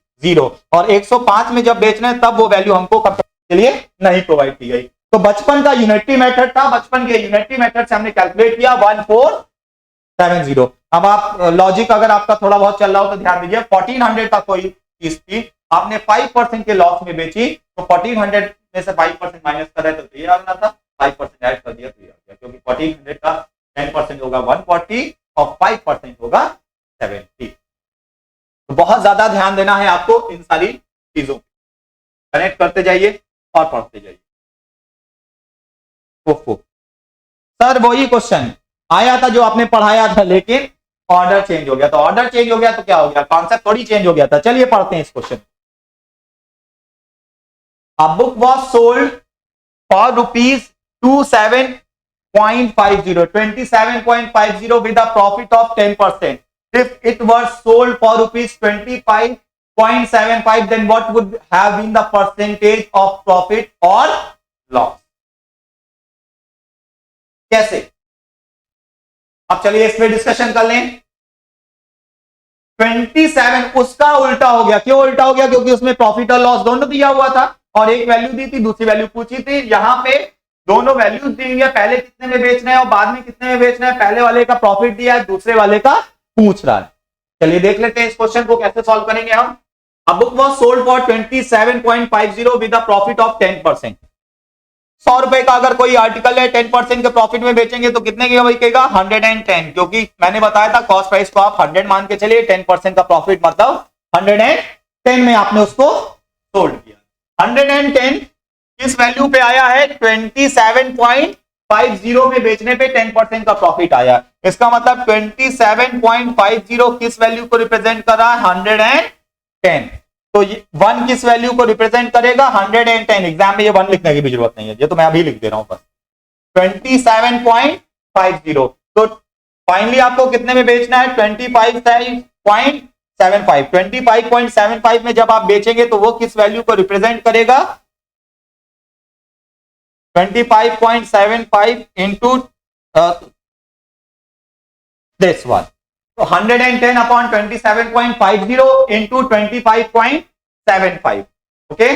और 105 में जब बेच रहे हैं तब वो वैल्यू हमको के लिए नहीं प्रोवाइड की गई। तो बचपन का यूनिटरी मेथड था, बचपन के यूनिटरी मेथड से हमने कैलकुलेट किया 1470। अब आप लॉजिक अगर आपका थोड़ा बहुत चल रहा हो तो ध्यान दीजिए, 1400 का कोई चीज थी, आपने 5% के लॉस में बेची, तो 1400 में से 5% माइनस कर रहे तो ये आ रहा था, 5% ऐड कर दिया तो ये आ गया, क्योंकि 1400 का 10% होगा 140 और 5% होगा 70। तो बहुत ज्यादा ध्यान देना है आपको इन सारी चीजों को, कनेक्ट करते जाइए और पढ़ते जाइए। सर वही क्वेश्चन आया था जो आपने पढ़ाया था, लेकिन ऑर्डर चेंज हो गया। तो ऑर्डर चेंज हो गया तो क्या हो गया? कॉन्सेप्ट थोड़ी चेंज हो गया था। चलिए पढ़ते हैं इस question. A book was sold for ₹27.50 27.50 with a profit of 10%. If it was sold for ₹25.75, then what would have been the percentage of profit or loss? कैसे? अब चलिए इस पे डिस्कशन कर लें। 27 उसका उल्टा हो गया। क्यों उल्टा हो गया? क्योंकि उसमें प्रॉफिट और लॉस दोनों दिया हुआ था, और एक वैल्यू दी थी, दूसरी वैल्यू पूछी थी। यहां पे दोनों वैल्यूज दी हुई है, पहले कितने में बेच रहे हैं और बाद में कितने में बेच रहे हैं। पहले वाले का प्रॉफिट दिया है, दूसरे वाले का पूछ रहा है। चलिए देख लेते हैं इस क्वेश्चन को कैसे सॉल्व करेंगे हम। A book was sold for 27.50 with a profit of 10%. 100 रुपए का अगर कोई आर्टिकल है 10% के प्रॉफिट में बेचेंगे तो कितने का बिकेगा 110, क्योंकि मैंने बताया था कॉस्ट प्राइस को आप 100 मान के चलिए, 10% का प्रॉफिट मतलब 110 में आपने उसको सोल्ड किया। 110 किस वैल्यू पे आया है 27.50 में बेचने पे 10% का प्रॉफिट आया। इसका मतलब 27.50 किस वैल्यू को रिप्रेजेंट कर रहा है 110। तो ये 1 किस वैल्यू को रिप्रेजेंट करेगा 110। एग्जाम में ये 1 लिखने की भी जरूरत नहीं है, ये तो मैं अभी लिख दे रहा हूं बस 27.50। तो फाइनली आपको कितने में बेचना है 25.75। 25.75 में जब आप बेचेंगे तो वो किस वैल्यू को रिप्रेजेंट करेगा 25.75 इंटू दिस वन, तो 110 अपॉन 27.50 इंटू 25.75। ओके,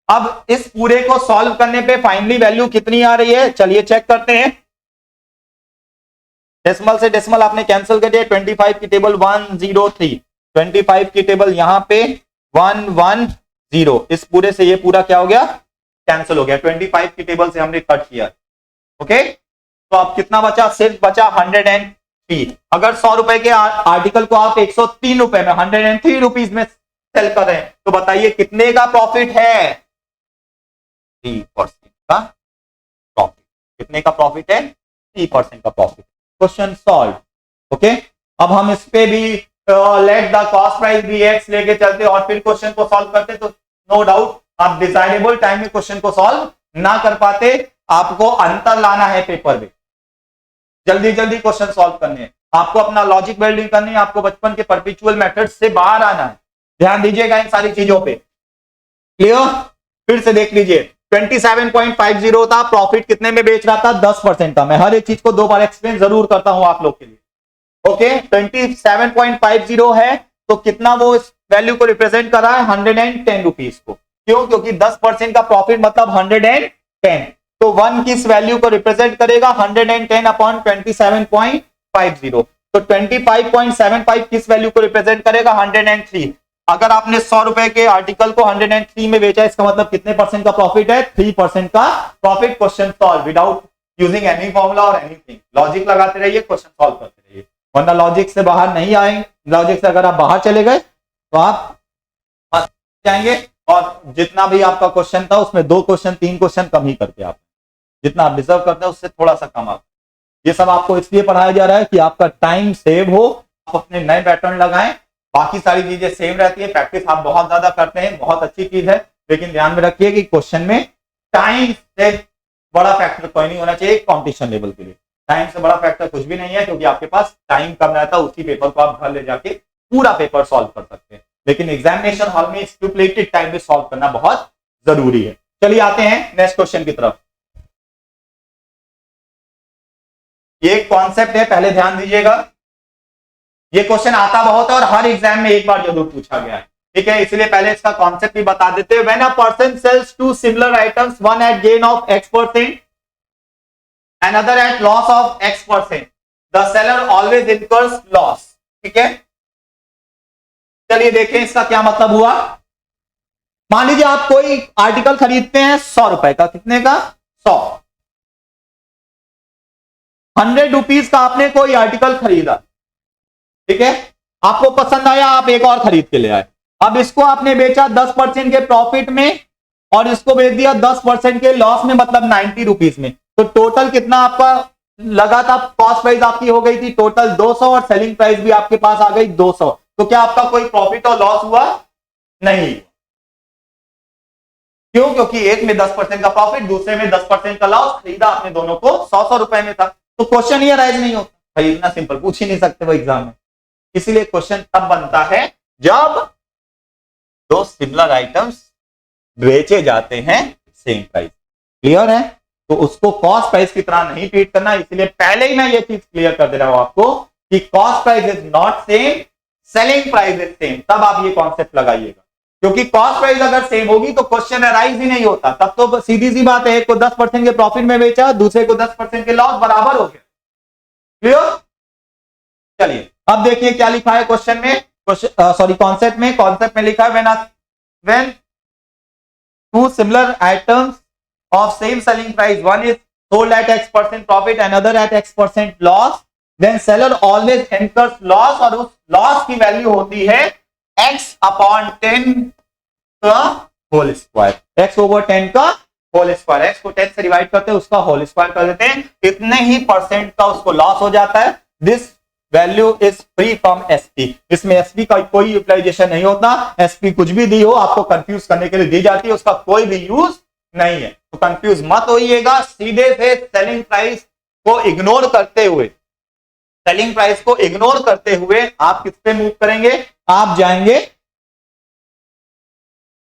अब इस पूरे को सॉल्व करने पे फाइनली वैल्यू कितनी आ रही है, चलिए चेक करते हैं। डेसिमल से डेसिमल आपने कैंसिल कर दिया, 25 की टेबल 103, 25 की टेबल यहां पे 110, इस पूरे से ये पूरा क्या हो गया कैंसिल हो गया, 25 की टेबल से हमने कट किया। ओके, तो अब कितना बचा, सिर्फ बचा 103। अगर 100 रुपए के आर्टिकल को आप 103 रुपए में 103 रुपीज में सेल कर रहे हैं तो बताइए कितने का प्रॉफिट है 3% का प्रॉफिट। कितने का प्रॉफिट है 3% का प्रॉफिट। Question solve. ओके, अब हम इस पे भी let the cost price be X लेके चलते और फिर क्वेश्चन को सॉल्व करते, तो नो डाउट आप डिसाइडेबल टाइम में क्वेश्चन को सॉल्व ना कर पाते। आपको अंतर लाना है पेपर में, जल्दी जल्दी क्वेश्चन सॉल्व करने हैं, आपको अपना लॉजिक बिल्डिंग करनी है, आपको बचपन के परपेचुअल मेथड से बाहर आना है। ध्यान दीजिएगा इन सारी चीजों पे। क्लियर, फिर से देख लीजिए 27.50 था, प्रॉफिट कितने में बेच रहा था 10% का। मैं हर एक चीज को 2 बार एक्सप्लेन जरूर करता हूं आप लोग के लिए। ओके, 27.50 है तो कितना वो इस वैल्यू को रिप्रेजेंट कर रहा है 110 रुपीज को। क्यों, क्योंकि 10% का प्रॉफिट मतलब 110, तो 1 किस वैल्यू को रिप्रेजेंट करेगा 110 अपॉन 27.50, तो 25.75 किस वैल्यू को रिप्रेजेंट करेगा 103। अगर आपने 100 रुपए के आर्टिकल को 103 में बेचा, इसका मतलब कितने परसेंट का प्रॉफिट है 3% का profit. Question solve without using any formula और एनीथिंग। लॉजिक लगाते रहिए, क्वेश्चन सॉल्व करते रहिए, वरना लॉजिक से बाहर नहीं आएंगे। लॉजिक से अगर आप बाहर चले गए तो आप जाएंगे, और जितना भी आपका क्वेश्चन था उसमें 2 क्वेश्चन 3 क्वेश्चन कम ही करके आप जितना आप डिजर्व करते हैं उससे थोड़ा सा कम आप। ये सब आपको इसलिए पढ़ाया जा रहा है कि आपका टाइम सेव हो, आप अपने नए पैटर्न लगाएं। बाकी सारी चीजें सेम रहती है, प्रैक्टिस आप बहुत ज्यादा करते हैं, बहुत अच्छी चीज है, लेकिन ध्यान में रखिए कि क्वेश्चन में टाइम से बड़ा फैक्टर कोई नहीं होना चाहिए कंपटीशन लेवल के लिए। टाइम से बड़ा फैक्टर कुछ भी नहीं है, क्योंकि आपके पास टाइम कम रहता है, उसी पेपर को आप घर ले जाके पूरा पेपर सॉल्व कर सकते हैं, लेकिन एग्जामिनेशन हॉल में स्टिपुलेटेड टाइम में सॉल्व करना बहुत जरूरी है। चलिए आते हैं नेक्स्ट क्वेश्चन की तरफ। ये कॉन्सेप्ट है, पहले ध्यान दीजिएगा। ये क्वेश्चन आता बहुत है और हर एग्जाम में एक बार जरूर पूछा गया है, ठीक है, इसलिए पहले इसका कॉन्सेप्ट भी बता देते हैं। When a person sells two similar items, one at gain of X% another at loss of X%, the seller always incurs loss। ठीक है, चलिए देखें इसका क्या मतलब हुआ। मान लीजिए आप कोई आर्टिकल खरीदते हैं 100 रुपए का, कितने का 100, 100 रुपीज का आपने कोई आर्टिकल खरीदा, ठीक है, आपको पसंद आया, आप एक और खरीद के ले आए। अब इसको आपने बेचा 10% के प्रॉफिट में और इसको बेच दिया 10% के लॉस में, मतलब 90 रुपीज में। तो टोटल कितना आपका लगा था, कॉस्ट प्राइस आपकी हो गई थी टोटल 200 और सेलिंग प्राइस भी आपके पास आ गई 200। तो क्या आपका कोई प्रॉफिट और लॉस हुआ? नहीं। क्यों? क्योंकि एक में 10% का प्रॉफिट, दूसरे में 10% का लॉस, खरीदा आपने दोनों को 100 रुपए में था। तो क्वेश्चन ये राइज नहीं होता भाई, इतना सिंपल पूछ ही नहीं सकते वो एग्जाम में। इसीलिए क्वेश्चन तब बनता है जब दो सिमिलर आइटम्स बेचे जाते हैं सेम प्राइस। क्लियर है? तो उसको कॉस्ट प्राइस की तरह नहीं ट्रीट करना, इसलिए पहले ही मैं ये चीज क्लियर कर दे रहा हूं आपको कि cost price is not same, selling price is same. तब आप ये कॉन्सेप्ट लगाइएगा, क्योंकि कॉस्ट प्राइस अगर सेम होगी तो क्वेश्चन अराइज ही नहीं होता। तब तो सीधी सी बात है, एक को 10% के प्रॉफिट में बेचा, दूसरे को 10% के लॉस, बराबर हो गया। क्लियर? चलिए अब देखिए क्या लिखा है क्वेश्चन में, सॉरी कॉन्सेप्ट में। कॉन्सेप्ट में लिखा है when two similar items of same selling price, one is sold at X% profit, another at X% loss, then seller always incurs loss, और उस लॉस की वैल्यू होती है x/10 का होल स्क्वायर, x/10 का होल स्क्वायर, x को 10 से डिवाइड करते हैं, उसका होल स्क्वायर कर देते हैं, इतने ही परसेंट का उसको लॉस हो जाता है। This value is free from SP. इसमें एसपी का कोई यूटिलाइजेशन नहीं होता, एसपी कुछ भी दी हो आपको कंफ्यूज करने के लिए दी जाती है, उसका कोई भी यूज नहीं है, तो कंफ्यूज मत होइएगा। सीधे से सेलिंग प्राइस को इग्नोर करते हुए, सेलिंग प्राइस को इग्नोर करते हुए आप किस पे मूव करेंगे, आप जाएंगे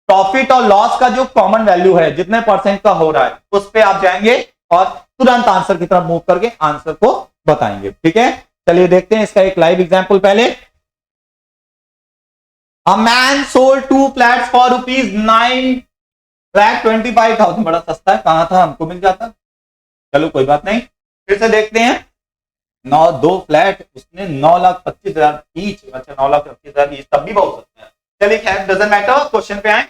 प्रॉफिट और लॉस का जो कॉमन वैल्यू है, जितने परसेंट का हो रहा है, उस पे आप जाएंगे और तुरंत आंसर की तरफ मूव करके आंसर को बताएंगे। ठीक है, चलिए देखते हैं इसका एक लाइव एग्जांपल। पहले a man sold 2 flats for ₹9,25,000। बड़ा सस्ता है, कहां था, हमको मिल जाता। चलो कोई बात नहीं, फिर से देखते हैं। 2 फ्लैट उसने 9,25,000 ईच, अच्छा 9,25,000 ईच, तब भी बहुत सस्ता है। चलिए खैर डजंट मैटर, क्वेश्चन पे आए।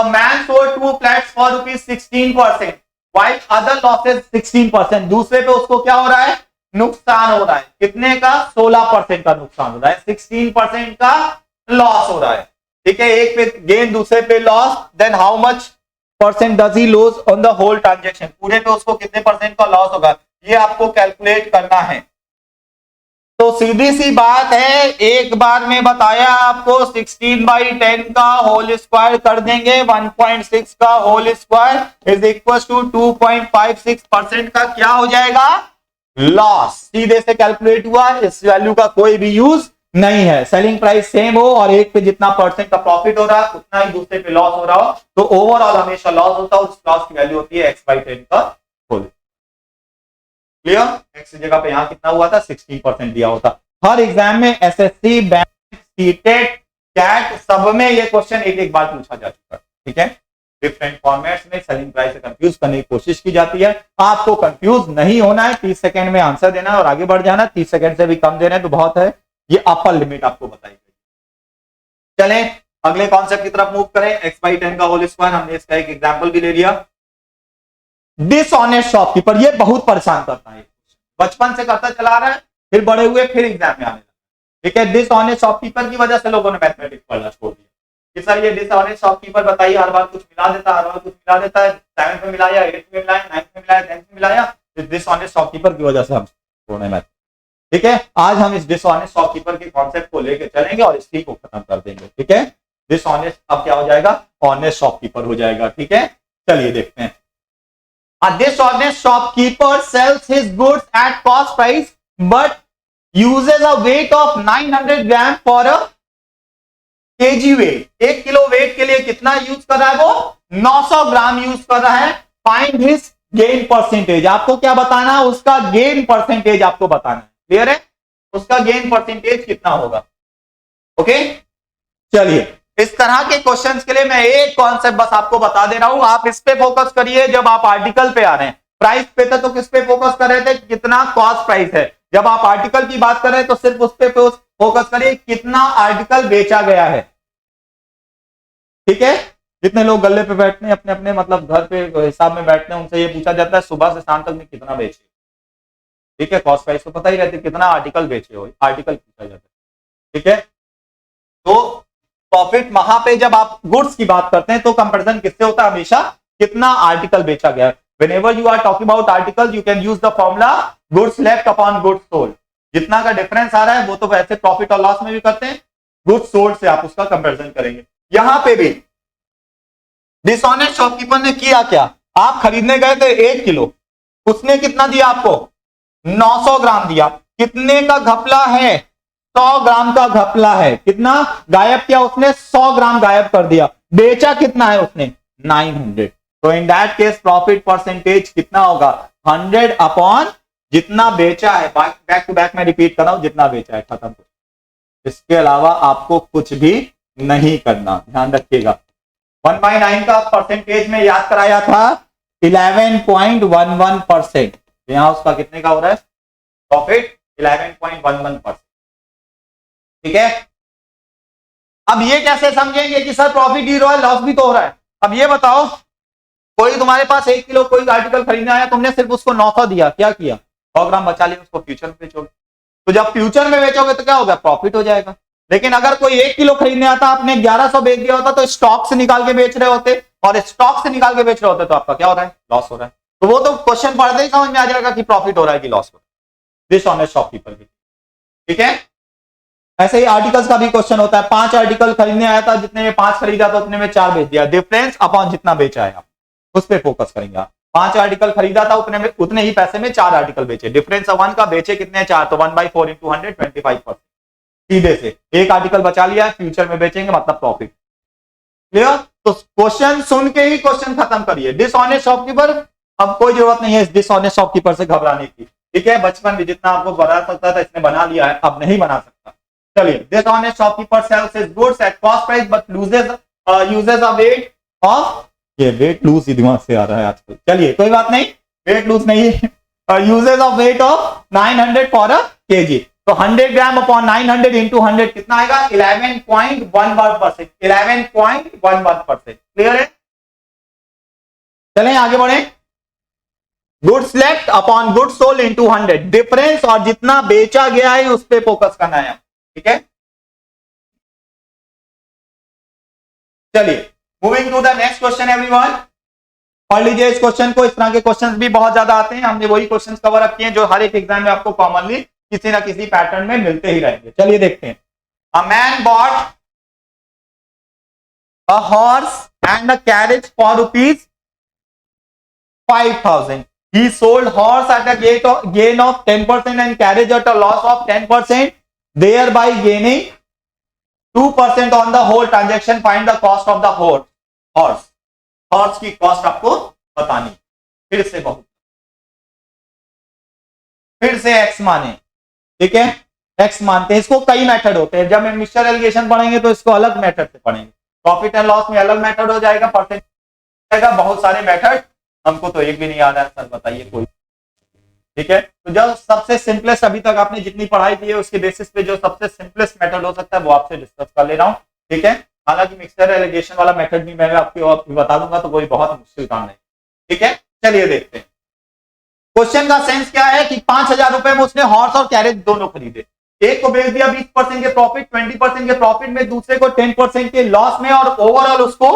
Man sold 2 flats for ₹16%, while other losses 16%। दूसरे पे उसको क्या हो रहा है, नुकसान हो रहा है, कितने का, 16% का नुकसान हो रहा है, 16% का लॉस हो रहा है। ठीक है, एक पे गेन दूसरे पे loss, then how much percent does he lose on the whole transaction, पूरे पे उसको कितने परसेंट का लॉस होगा, ये आपको कैलकुलेट करना है। तो सीधी सी बात है, एक बार में बताया आपको, 16/10 का होल स्क्वायर कर देंगे, 1.6 का whole square is equal to 2.56% का क्या हो जाएगा, लॉस। सीधे से कैलकुलेट हुआ, इस वैल्यू का कोई भी यूज नहीं है। सेलिंग प्राइस सेम हो और एक पे जितना परसेंट का प्रॉफिट हो रहा है उतना ही दूसरे पे लॉस हो रहा हो, तो ओवरऑल हमेशा लॉस होता है, उस लॉस की वैल्यू होती है x/10 का होल। क्लियर, एक्स की जगह पे यहां कितना हुआ था, 16% दिया होता। हर एग्जाम में एसएससी, बैंक, सीटेट, कैट, सब में ये क्वेश्चन एक एक बार पूछा जा चुका है। ठीक है, डिफरेंट फॉर्मेट्स में सेलिंग प्राइस से कंफ्यूज करने की कोशिश की जाती है। आपको कंफ्यूज नहीं होना है, 30 सेकंड में आंसर देना है और आगे बढ़ जाना। 30 सेकंड से भी कम दे रहे हैं तो बहुत है, ये अपर लिमिट आपको बताई गई। चलें अगले कॉन्सेप्ट की तरफ मूव करें, x/10 का होल स्क्वायर। हमने इसका एक एग्जांपल भी ले लिया। डिसऑनेस्ट शॉपकीपर, ये बहुत परेशान करता है, बचपन से करता चला रहा है, फिर बड़े हुए फिर एग्जाम में आने लगा। ठीक है, डिसऑनेस्ट शॉपकीपर की वजह से लोगों ने मैथमेटिक्स पढ़ना छोड़ दिया कि सर ये डिसऑनेस्ट शॉपकीपर बताइए, हर बार कुछ मिला देता, हर बार कुछ मिला देता है, 7th में मिलाया, 8th में मिलाया, 9th में मिलाया, 10th में मिलाया, डिसऑनेस्ट शॉपकीपर की वजह से हम छोड़ने मैथ। ठीक है, आज हम इस डिसऑनेस्ट शॉपकीपर के कॉन्सेप्ट को लेकर चलेंगे और इसी को खत्म कर देंगे। ठीक है, डिसऑनेस्ट अब क्या हो जाएगा, ऑनेस्ट शॉपकीपर हो जाएगा। ठीक है, चलिए देखते हैं। A dishonest shopkeeper sells his goods at cost price but uses a weight of 900 gram for a kg weight। 1 kilo weight के लिए कितना यूज कर रहा है वो, 900 ग्राम यूज कर रहा है। फाइंड हिज गेन परसेंटेज, आपको क्या बताना है, उसका गेन परसेंटेज आपको बताना है। क्लियर है, उसका गेन परसेंटेज कितना होगा। ओके, चलिए इस तरह के क्वेश्चंस के लिए मैं एक कॉन्सेप्ट बस आपको बता दे रहा हूं, आप इस पे फोकस करिए। जब आप आर्टिकल पे आ रहे हैं, प्राइस पे थे तो किस पे फोकस कर रहे थे, कितना कॉस्ट प्राइस है। जब आप आर्टिकल की बात कर रहे हैं तो सिर्फ उस पे फोकस करिए कितना आर्टिकल बेचा गया है। ठीक है, जितने लोग गल्ले पे बैठते हैं अपने अपने मतलब घर पे हिसाब में बैठते हैं, उनसे ये पूछा जाता है सुबह से शाम तक में कितना बेचे। ठीक है, कॉस्ट प्राइस तो पता ही रहती है, कितना आर्टिकल बेचे हो, आर्टिकल पूछा जाता है। ठीक है, तो प्रॉफिट वहां पे जब आप गुड्स की बात करते हैं तो कंपैरिजन किससे होता है, हमेशा कितना आर्टिकल बेचा गया है। Whenever you are talking about article, you can use the formula goods left upon goods sold। जितना का डिफरेंस आ रहा है वो तो वैसे प्रॉफिट और लॉस में भी करते हैं, गुड्स सोल्ड से आप उसका कंपैरिजन करेंगे। यहां पे भी डिसऑनेस्ट शॉपकीपर ने किया क्या, आप खरीदने गए थे 1 किलो, उसने कितना दिया आपको, 900 ग्राम दिया। कितने का घपला है, 100 ग्राम का घपला है। कितना गायब किया उसने, 100 ग्राम गायब कर दिया। बेचा कितना है उसने, 900। तो in that case profit percentage कितना होगा, 100 अपॉन जितना बेचा है। बैक टू बैक मैं रिपीट कर रहा हूं, जितना बेचा है, खत्म। इसके अलावा आपको कुछ भी नहीं करना, ध्यान रखिएगा। 1/9 का परसेंटेज में याद कराया था 11.11%। यहां उसका कितने का हो रहा है प्रॉफिट, 11.11%। ठीक है, अब ये कैसे समझेंगे कि सर प्रॉफिट ही हो रहा है लॉस भी तो हो रहा है। अब ये बताओ कोई तुम्हारे पास 1 किलो कोई आर्टिकल खरीदने आया, तुमने सिर्फ उसको 900 दिया, क्या किया, 100 ग्राम बचा लिया, उसको फ्यूचर में बेचोगे। तो जब फ्यूचर में बेचोगे तो क्या होगा, प्रॉफिट हो जाएगा। लेकिन अगर कोई 1 किलो खरीदने आता, आपने 1100 बेच दिया होता, तो स्टॉक से निकाल के बेच रहे होते, और स्टॉक से निकाल के बेच रहे होते तो आपका क्या हो रहा है, लॉस हो रहा है। तो वो तो क्वेश्चन पढ़ते ही समझ में आ जाएगा कि प्रॉफिट हो रहा है कि लॉस हो रहा है, डिसऑनेस्ट शॉपकीपर की। ठीक है, ऐसे ही आर्टिकल्स का भी क्वेश्चन होता है, 5 आर्टिकल खरीदने आया था, जितने में 5 खरीदा था उतने में 4 बेच दिया, डिफरेंस अपॉन जितना बेचा है आप उस पर फोकस करेंगे आप। 5 आर्टिकल खरीदा था, उतने ही पैसे में 4 आर्टिकल बेचे, डिफरेंस 1 का, बेचे कितने 4, तो 1/4 इंटू 100 25%, सीधे से एक आर्टिकल बचा लिया, फ्यूचर में बेचेंगे मतलब प्रॉफिट। क्लियर? तो क्वेश्चन सुन के ही क्वेश्चन खत्म करिए। डिसऑनेस्ट शॉपकीपर, अब कोई जरूरत नहीं है इस डिसऑनेस्ट शॉपकीपर से घबराने की। ठीक है, बचपन में जितना आपको बना सकता था इसने बना लिया है, अब नहीं बना सकता। चलिए, dishonest shopkeeper sales his goods at cost price but loses uses a weight of, ये वेट लूज ही दिमाग से आ रहा है आजकल, चलिए कोई बात नहीं, वेट लूज नहीं, uses of weight of 900 for a KG. तो 100 ग्राम अपॉन 900 इंटू 100 कितना आएगा, 11.11%, 11.11%। क्लियर है? चलें आगे बढ़े। Goods left upon goods sold into 100, difference और जितना बेचा गया है उस पर फोकस करना है। ठीक है, चलिए moving to the next question everyone. पढ़ लीजिए इस क्वेश्चन को, इस तरह के क्वेश्चंस भी बहुत ज्यादा आते हैं, हमने वही क्वेश्चंस कवर अप किए हैं जो हर एक एग्जाम में आपको कॉमनली किसी ना किसी पैटर्न में मिलते ही रहेंगे। चलिए देखते हैं। A man bought a horse and a carriage for ₹5,000. He sold horse at a gain of 10% and carriage at a loss of 10%, thereby gaining 2% on the whole transaction. Find the cost of the horse. Horse की कॉस्ट आपको बतानी। फिर से बहुत, फिर से एक्स माने। ठीक है, एक्स मानते हैं, इसको कई मेथड होते हैं, जब हम मिक्सचर एलिगेशन पढ़ेंगे तो इसको अलग मेथड से पढ़ेंगे, प्रॉफिट एंड लॉस में अलग मेथड हो जाएगा, परसेंट जाएगा, बहुत सारे मेथड, हमको तो एक भी नहीं आ रहा है सर, बताइए कोई। ठीक है, तो जो सबसे सिंपलेस्ट अभी तक आपने जितनी पढ़ाई की है उसके बेसिस पे जो सबसे सिंपलेस्ट मेथड हो सकता है वो आपसे डिस्कस कर ले रहा हूं। ठीक है, हालांकि मिक्सचर एलिगेशन वाला मेथड भी मैं आपको बता दूंगा, तो कोई बहुत मुश्किल काम नहीं। ठीक है, चलिए देखते हैं। क्वेश्चन का सेंस क्या है कि 5,000 रुपए में उसने हॉर्स और कैरेज दोनों खरीदे, एक को बेच दिया 20% के प्रॉफिट, 20% के प्रॉफिट में, दूसरे को 10% के लॉस में, और ओवरऑल उसको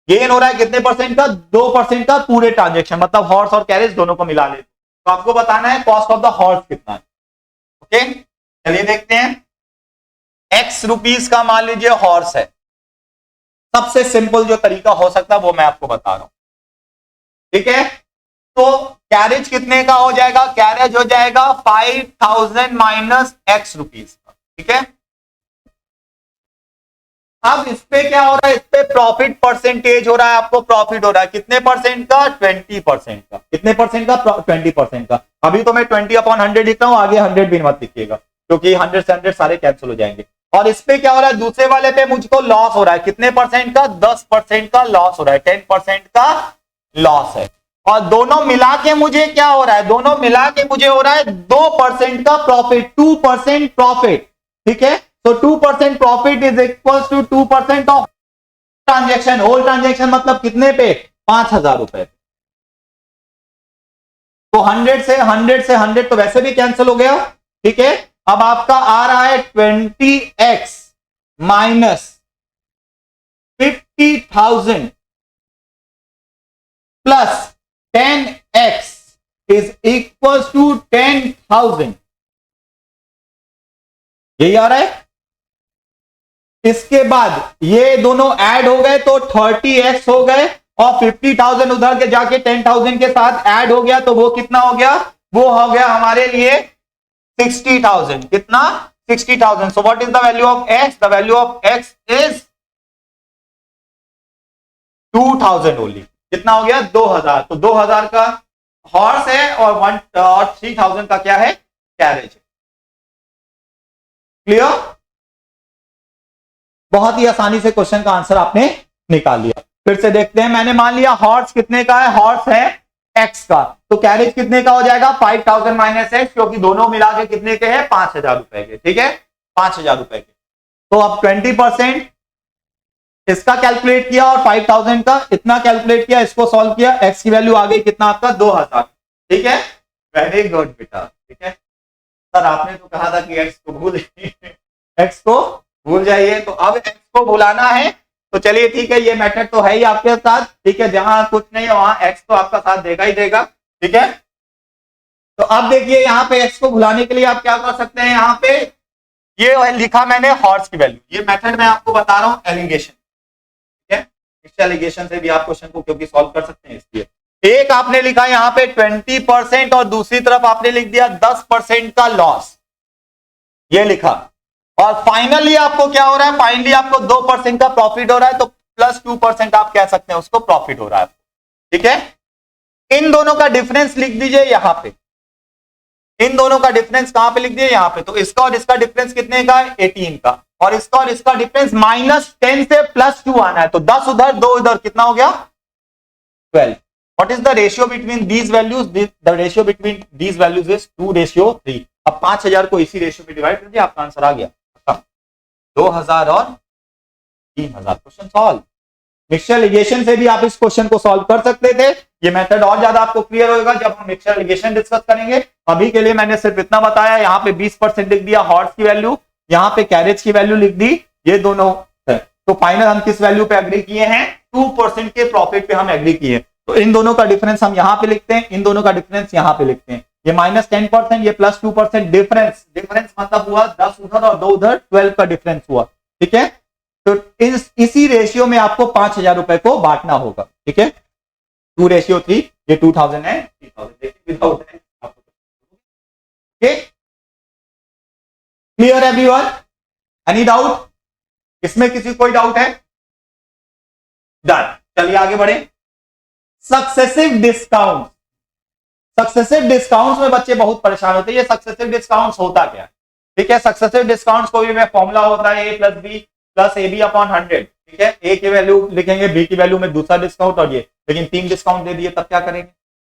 गेन हो रहा है कितने परसेंट का, 2% का पूरे ट्रांजेक्शन, मतलब हॉर्स और कैरेज दोनों को मिला ले। तो आपको बताना है कॉस्ट ऑफ द हॉर्स कितना है। ओके, चलिए देखते हैं। एक्स रुपीस का मान लीजिए हॉर्स है, सबसे सिंपल जो तरीका हो सकता है वो मैं आपको बता रहा हूं। ठीक है, तो कैरेज कितने का हो जाएगा, कैरेज हो जाएगा 5,000 माइनस एक्स रुपीस का। ठीक है, अब इस पे क्या हो रहा है, इस पे प्रॉफिट परसेंटेज हो रहा है, आपको प्रॉफिट हो रहा है कितने परसेंट का, 20% का। कितने परसेंट का, 20% का। अभी तो मैं 20/100 लिख रहा हूं, आगे 100 भी मत लिखिएगा क्योंकि 100 से 100 सारे कैंसिल हो जाएंगे। और इस पे क्या हो रहा है, दूसरे वाले पे मुझको लॉस हो रहा है, कितने परसेंट का, 10% का लॉस हो रहा है, 10% का लॉस है। और दोनों मिला के मुझे क्या हो रहा है, दोनों मिला के मुझे हो रहा है 2% का प्रॉफिट, 2% प्रॉफिट। ठीक है, तो 2% profit is equal to 2% of transaction, whole transaction मतलब कितने पे, 5,000 रुपए। तो 100 तो वैसे भी कैंसिल हो गया। ठीक है, अब आपका आ रहा है 20x माइनस 50,000 प्लस 10x इज इक्वल टू 10,000, यही आ रहा है। इसके बाद ये दोनों ऐड हो गए तो 30x हो गए, और 50,000 उधर के जाके 10,000 के साथ ऐड हो गया, तो वो कितना हो गया, वो हो गया हमारे लिए 60,000। कितना, 60,000। So what is the value of x, the value of x is 2,000 only. कितना हो गया, 2,000। तो 2,000 का हॉर्स है और 3,000 का क्या है, कैरेज। क्लियर? बहुत ही आसानी से क्वेश्चन का आंसर आपने निकाल लिया। फिर से देखते हैं, मैंने मान लिया हॉर्स कितने का है, हॉर्स है एक्स का, तो कैरेज कितने का हो जाएगा, 5,000 माइनस एक्स, क्योंकि दोनों मिला के कितने के हैं, 5,000 रुपए के। ठीक है, 5,000 रुपए के। तो अब 20% इसका कैलकुलेट किया और 5000 का इतना कैलकुलेट किया, इसको सॉल्व किया, एक्स की वैल्यू आ गई कितना आपका 2000। ठीक है, वेरी गुड बेटा। ठीक है सर, आपने तो कहा था कि एक्स को भूल एक्स को भूल जाइए, तो अब एक्स को भुलाना है तो चलिए ठीक है, ये मेथड तो है ही आपके साथ। ठीक है, जहां कुछ नहीं है वहां एक्स तो आपका साथ देगा ही देगा। ठीक है, तो अब देखिए यहाँ पे एक्स को भुलाने के लिए आप क्या कर सकते हैं, यहाँ पे ये लिखा मैंने हॉर्स की वैल्यू, ये मेथड मैं आपको बता रहा हूं एलिगेशन। ठीक है, इस एलिगेशन से भी आप क्वेश्चन को क्योंकि सॉल्व कर सकते हैं, इसलिए एक आपने लिखा यहाँ पे 20% और दूसरी तरफ आपने लिख दिया 10% का लॉस, ये लिखा। और फाइनली आपको क्या हो रहा है, फाइनली आपको 2% का प्रॉफिट हो रहा है, तो +2% आप कह सकते हैं उसको प्रॉफिट हो रहा है। ठीक है, इन दोनों का डिफरेंस लिख दीजिए यहां पे, इन दोनों का डिफरेंस कहां पे लिख दिए, यहां पे। तो इसका और इसका डिफरेंस कितने का है, 18 का, और इसका और इसका डिफरेंस -10 से +2 आना है, तो 10 उधर 2 इधर, कितना हो गया 12। What is the ratio between these values, the ratio between these values is 2:3। अब 5000 को इसी रेशियो में डिवाइड कर दिया, आपका आंसर आ गया 2000 और 3000। Question solve. मिक्सचर लिगेशन से भी आप इस क्वेश्चन को सॉल्व कर सकते थे, ये मेथड और ज्यादा आपको क्लियर होगा जब हम मिक्सचर लिगेशन डिस्कस करेंगे। अभी के लिए मैंने सिर्फ इतना बताया, यहाँ पे 20% लिख दिया हॉर्स की वैल्यू, यहाँ पे कैरेज की वैल्यू लिख दी, ये दोनों है। तो फाइनल हम किस वैल्यू पे एग्री किए हैं, 2% के प्रॉफिट पे हम एग्री किए। तो इन दोनों का डिफरेंस हम यहाँ पे लिखते हैं, इन दोनों का डिफरेंस यहाँ पे लिखते हैं, ये -10%, ये +2%। डिफरेंस मतलब हुआ 10 उधर और 2 उधर, 12 का डिफरेंस हुआ। ठीक है, तो इसी रेशियो में आपको 5000 रुपए को बांटना होगा। ठीक है, 2:3, ये 2000 है, 3000 विदाउट है। क्लियर एवरीवन, एनी डाउट, इसमें किसी कोई डाउट है? डन, चलिए आगे बढ़े। सक्सेसिव डिस्काउंट, सक्सेसिव डिस्काउंट्स में बच्चे बहुत परेशान होते हैं, ये सक्सेसिव डिस्काउंट्स होता क्या है? ठीक है, सक्सेसिव डिस्काउंट्स को भी में फॉर्मूला होता है a + b + ab/100। ठीक है, a की वैल्यू लिखेंगे, b की वैल्यू में दूसरा डिस्काउंट, और ये लेकिन 3 डिस्काउंट दे दिए तब क्या करेंगे?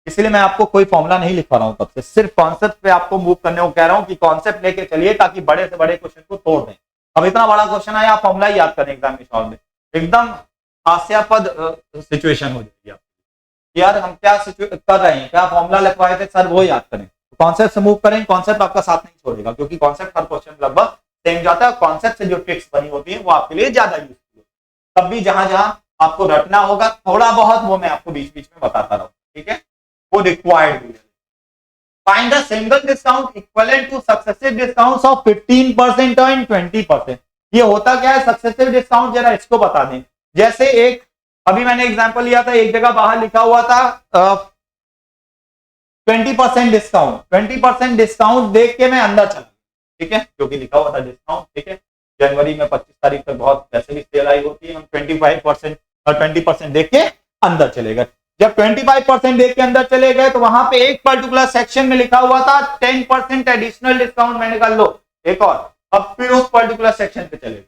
इसलिए मैं आपको कोई फॉर्मूला नहीं लिखा रहा हूं, तब से सिर्फ कॉन्सेप्ट पे आपको मूव करने को कह रहा हूं कि कॉन्सेप्ट लेके चलिए ताकि बड़े से बड़े क्वेश्चन को तोड़ दें। अब इतना बड़ा क्वेश्चन है, आप फॉर्मूला याद करें एग्जाम में सॉल्व में, एकदम हास्यास्पद सिचुएशन हो जाएगी आप, यार हम क्या कर रहे हैं, क्या फॉर्मूला लिखवाए थे सर, वो याद करें। कॉन्सेप्ट से मूव करें, कॉन्सेप्ट आपका साथ नहीं छोड़ेगा, क्योंकि कॉन्सेप्ट हर क्वेश्चन लगभग सेम जाता है, कॉन्सेप्ट से जो ट्रिक्स बनी होती है वो आपके लिए ज्यादा यूजफुल है। तब भी जहां जहां आपको रटना होगा थोड़ा बहुत, वो मैं आपको बीच बीच में बताता रहूं। ठीक है, वो रिक्वायर्ड है। Find the single discount equivalent two successive discounts of 15% and 20%। ये होता क्या है सक्सेसिव डिस्काउंट, जरा इसको बता दें। जैसे एक अभी मैंने एग्जांपल लिया था, एक जगह बाहर लिखा हुआ था 20% डिस्काउंट, 20% डिस्काउंट देख के मैं अंदर चला, ठीक है, क्योंकि लिखा हुआ था डिस्काउंट। ठीक है, जनवरी में 25 तारीख तक बहुत वैसे भी सेल आई होती है, हम 25% और 20% देख के अंदर चले गए। जब 25% देख के अंदर चले गए तो वहां पे एक पर्टिकुलर सेक्शन में लिखा हुआ था 10% एडिशनल डिस्काउंट, मैंने कहा लो एक और, अब फिर उस पर्टिकुलर सेक्शन पे चले गए।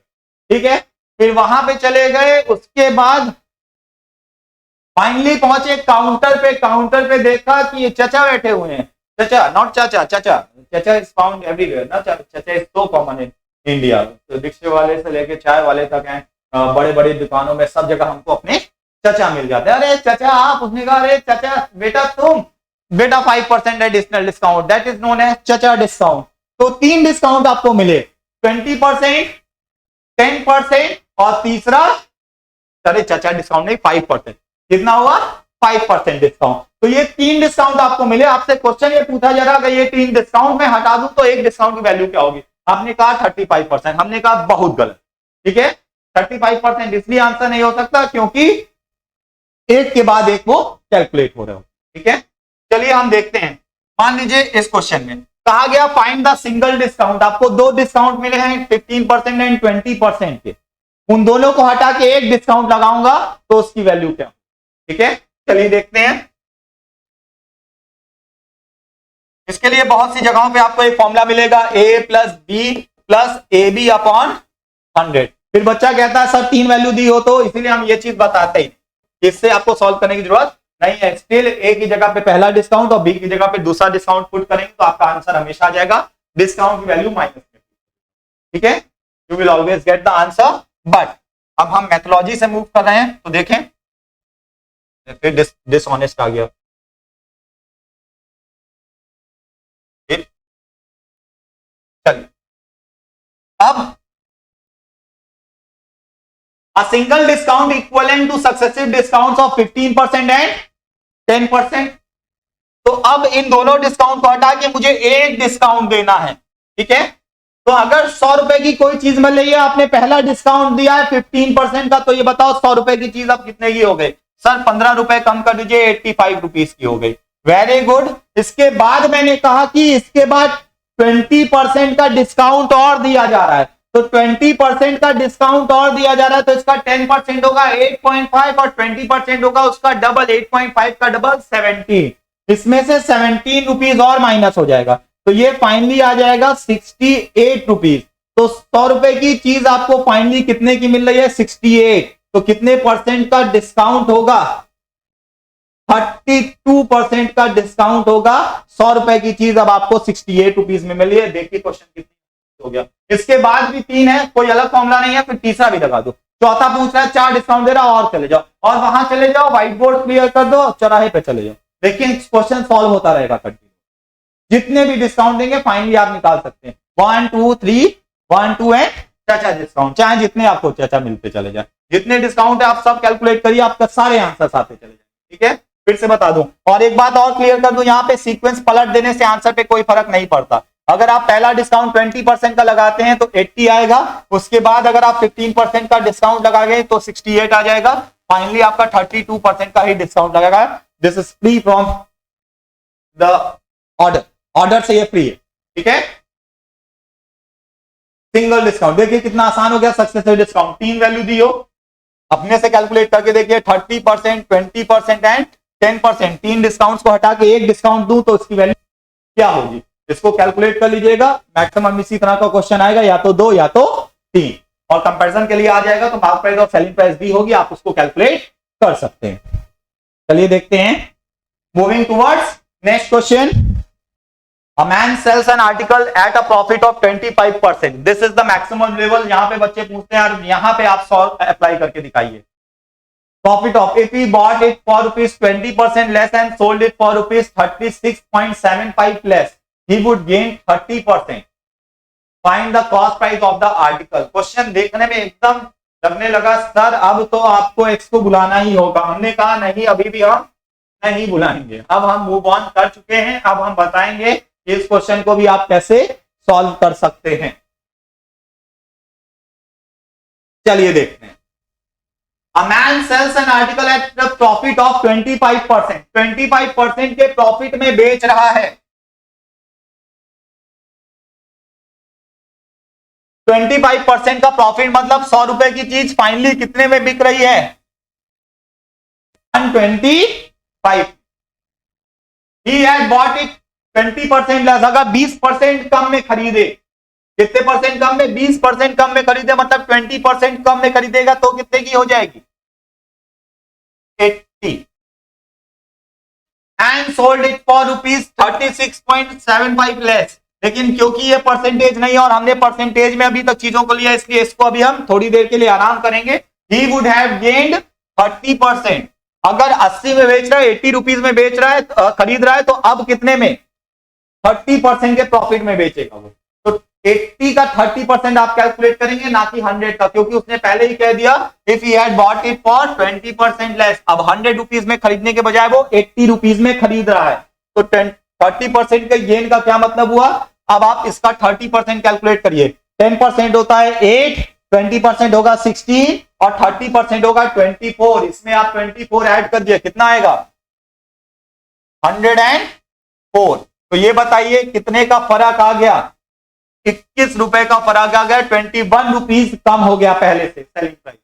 ठीक है, फिर वहां पे चले गए, उसके बाद फाइनली पहुंचे काउंटर पे, काउंटर पे देखा कि ये चचा बैठे हुए हैं, चचा नॉट चाचा, चचा, चचा इज फाउंड एवरीवेयर ना, चचा is so common in India, तो रिक्शे वाले से लेके चाय वाले तक हैं, बड़े बड़े दुकानों में सब जगह हमको अपने चचा मिल जाते हैं। अरे चचा आप, उसने कहा अरे चचा बेटा तुम, बेटा 5% additional discount, that is known as चचा डिस्काउंट। तो 3 डिस्काउंट आपको मिले, 20%, 10% और तीसरा, अरे चचा डिस्काउंट नहीं 5%, कितना हुआ 5% डिस्काउंट। तो ये 3 डिस्काउंट आपको मिले। आपसे क्वेश्चन ये पूछा जा रहा है ये 3 डिस्काउंट में हटा दूं तो एक डिस्काउंट की वैल्यू क्या होगी? आपने कहा 35%, हमने कहा बहुत गलत। ठीक है, 35% इसलिए आंसर नहीं हो सकता क्योंकि एक के बाद एक वो कैलकुलेट हो रहे हो। ठीक है, चलिए हम देखते हैं। मान लीजिए इस क्वेश्चन में कहा गया फाइंड द सिंगल डिस्काउंट, आपको 2 डिस्काउंट मिले हैं 15% एंड 20% के, उन दोनों को हटा के एक डिस्काउंट लगाऊंगा तो उसकी वैल्यू क्या? ठीक है, चलिए देखते हैं। इसके लिए बहुत सी जगहों पे आपको एक फॉर्मूला मिलेगा a + b + ab/100। फिर बच्चा कहता है सर 3 वैल्यू दी हो तो, इसीलिए हम ये चीज बताते ही, इससे आपको सॉल्व करने की जरूरत नहीं है। स्टिल a की जगह पे पहला डिस्काउंट और b की जगह पे दूसरा डिस्काउंट पुट करेंगे तो आपका आंसर हमेशा आ जाएगा डिस्काउंट की वैल्यू माइनस में। ठीक है, you will always get the answer. But अब हम मेथोलॉजी से मूव कर रहे हैं, तो देखें फिर डिसऑनेस्ट आ गया। चलिए अब a single discount equivalent to successive discounts of 15% and 10%। तो अब इन दोनों डिस्काउंट को हटा के मुझे एक डिस्काउंट देना है, ठीक है। तो अगर 100 रुपए की कोई चीज मिल रही है, आपने पहला डिस्काउंट दिया है 15% का, तो ये बताओ 100 रुपए की चीज अब कितने की हो गई? सर 15 रुपए कम कर दीजिए, 85 रुपीज की हो गई। Very good. इसके बाद मैंने कहा कि इसके बाद 20% का डिस्काउंट और दिया जा रहा है, तो 20% का डिस्काउंट और दिया जा रहा है, तो इसका 10% होगा 8.5 और 20% होगा उसका डबल, 8.5 का डबल 17। इसमें से 17 रुपीज और माइनस हो जाएगा, तो ये फाइनली आ जाएगा 68 रुपीज। तो 100 रुपए की चीज आपको फाइनली कितने की मिल रही है? 68। तो कितने परसेंट का डिस्काउंट होगा? 32% का डिस्काउंट होगा। 100 रुपए की चीज अब आपको 68 रुपीज में मिली है। देखिए क्वेश्चन कितनी हो गया। इसके बाद भी 3 है, कोई अलग फॉर्मूला नहीं है, फिर तीसरा भी लगा दो। चौथा पूछ रहा है 4 डिस्काउंट दे रहा, और चले जाओ, और वहां चले जाओ, व्हाइट बोर्ड क्लियर कर दो, चौराहे पे चले जाओ। लेकिन क्वेश्चन सॉल्व होता रहेगा कंटिन्यू। जितने भी डिस्काउंट देंगे फाइनली आप निकाल सकते हैं 1 2 3 1 2 एंड चाचा डिस्काउंट, चाहे जितने आपको चाचा मिलते चले जाए। जितने डिस्काउंट है आप सब कैलकुलेट करिए, आपका सारे आंसर आते चले जाए, ठीक है। फिर से बता दूं और एक बात और क्लियर कर दूं, यहाँ पे सीक्वेंस पलट देने से आंसर पे कोई फर्क नहीं पड़ता। अगर आप पहला डिस्काउंट 20% का लगाते हैं तो 80 आएगा, उसके बाद अगर आप 15% का डिस्काउंट लगाएंगे तो 68 आ जाएगा, फाइनली आपका 32% का ही डिस्काउंट लगेगा। This is free from the order, order से ये फ्री है, ठीक है। सिंगल डिस्काउंट देखिए कितना आसान हो गया। सक्सेसिव डिस्काउंट 3 वैल्यू दी हो, अपने से कैलकुलेट करके देखिए 30%, 20% एंड 10%। 3 डिस्काउंट्स को हटा के एक डिस्काउंट दूं तो इसकी वैल्यू क्या होगी, इसको कैलकुलेट कर लीजिएगा। मैक्सिमम इसी तरह का क्वेश्चन आएगा, या तो 2 या तो 3, और कंपैरिजन के लिए आ जाएगा तो मार्क प्राइस और सेलिंग प्राइस भी होगी, आप उसको कैलकुलेट कर सकते हैं। चलिए देखते हैं, moving towards next question. A man sells an article at a profit of 25%. This is the maximum level। यहां पे बच्चे पूछते हैं यार यहां पे आप 100 अप्लाई करके दिखाइए। Profit of, if he bought it for rupees 20% less and sold it for rupees 36.75 less, he would gain 30%. Find the cost price of the article। Question देखने में एकदम लगने लगा सर अब तो आपको एक्स को बुलाना ही होगा। हमने कहा नहीं, अभी भी हम नहीं बुलाएंगे, अब हम मूव ऑन कर चुके हैं। अब हम बताएंगे इस क्वेश्चन को भी आप कैसे सॉल्व कर सकते हैं। चलिए देखते हैं। A man sells an article at the profit of 25%। 25% के प्रॉफिट में बेच रहा है। 25% का प्रॉफिट मतलब 100 रुपए की चीज फाइनली कितने में बिक रही है? 125। He had bought it 20% less. अगर 20% कम में खरीदे, कितने परसेंट कम में? 20% कम में खरीदे, मतलब 20% कम में खरीदेगा तो कितने की हो जाएगी? 80। And sold it for rupees 36.75 less. लेकिन क्योंकि ये परसेंटेज नहीं है और हमने परसेंटेज में अभी तक चीजों को लिया, इसलिए इसको अभी हम थोड़ी देर के लिए आराम करेंगे। He would have gained 30%। अगर 80 में बेच रहा है, 80 रुपीज में बेच रहा है, खरीद रहा है, तो अब कितने में? 30% के प्रॉफिट में बेचेगा वो। तो 80 का 30% आप कैलकुलेट करेंगे, ना कि 100 का, क्योंकि उसने पहले ही कह दिया if he had bought it for 20% less. अब 100 रुपीज में खरीदने के बजाय वो 80 रुपीज में खरीद रहा है, तो 30% के गेन का क्या मतलब हुआ? अब आप इसका 30% कैलकुलेट करिए। 10% होता है 8, 20% होगा 16 और 30% होगा 24। इसमें आप 24 ऐड कर दिए, कितना आएगा? 104। तो ये बताइए कितने का फर्क आ गया? 21 रुपए का फर्क आ गया। 21 रुपीज कम हो गया पहले से सेलिंग प्राइस।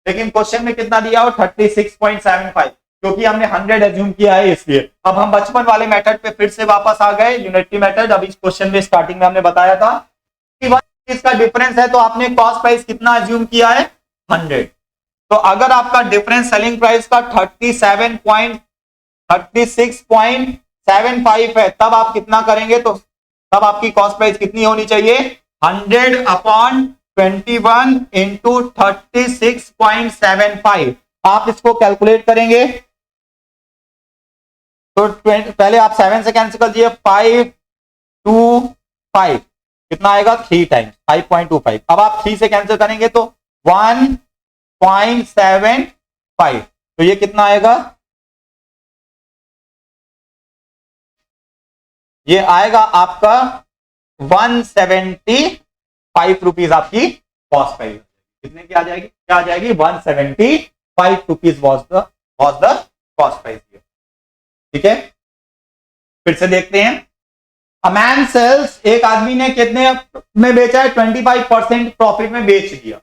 लेकिन क्वेश्चन में कितना दिया हो? 36.75, क्योंकि हमने 100 एज्यूम किया है इसलिए। अब हम बचपन वाले मेथड पे फिर से वापस आ गए, यूनिटी मेथड। अभी इस क्वेश्चन में स्टार्टिंग में हमने बताया था कि 1 रुपीज का डिफरेंस है, तो आपने कॉस्ट प्राइस कितना एज्यूम किया है? 100। तो अगर आपका डिफरेंस सेलिंग प्राइस का 36.75 है, तब आप कितना करेंगे? तो तब आपकी कॉस्ट प्राइस कितनी होनी चाहिए? 100 अपॉन 21 इंटू 36.75। आप इसको कैलकुलेट करेंगे तो पहले आप 7 से कैंसिल कर दिए, 5 2 5 कितना आएगा 3 टाइम्स 5.25। अब आप 3 से कैंसिल करेंगे तो 1.75, तो ये कितना आएगा, ये आएगा आपका 175 रुपीज आपकी कॉस्ट प्राइस। कितने की आ जाएगी, क्या आ जाएगी, 175 rupees was the cost price. ठीक है, फिर से देखते हैं। अ मैन सेल्स, एक आदमी ने कितने में बेचा है, 25% प्रॉफिट में बेच दिया।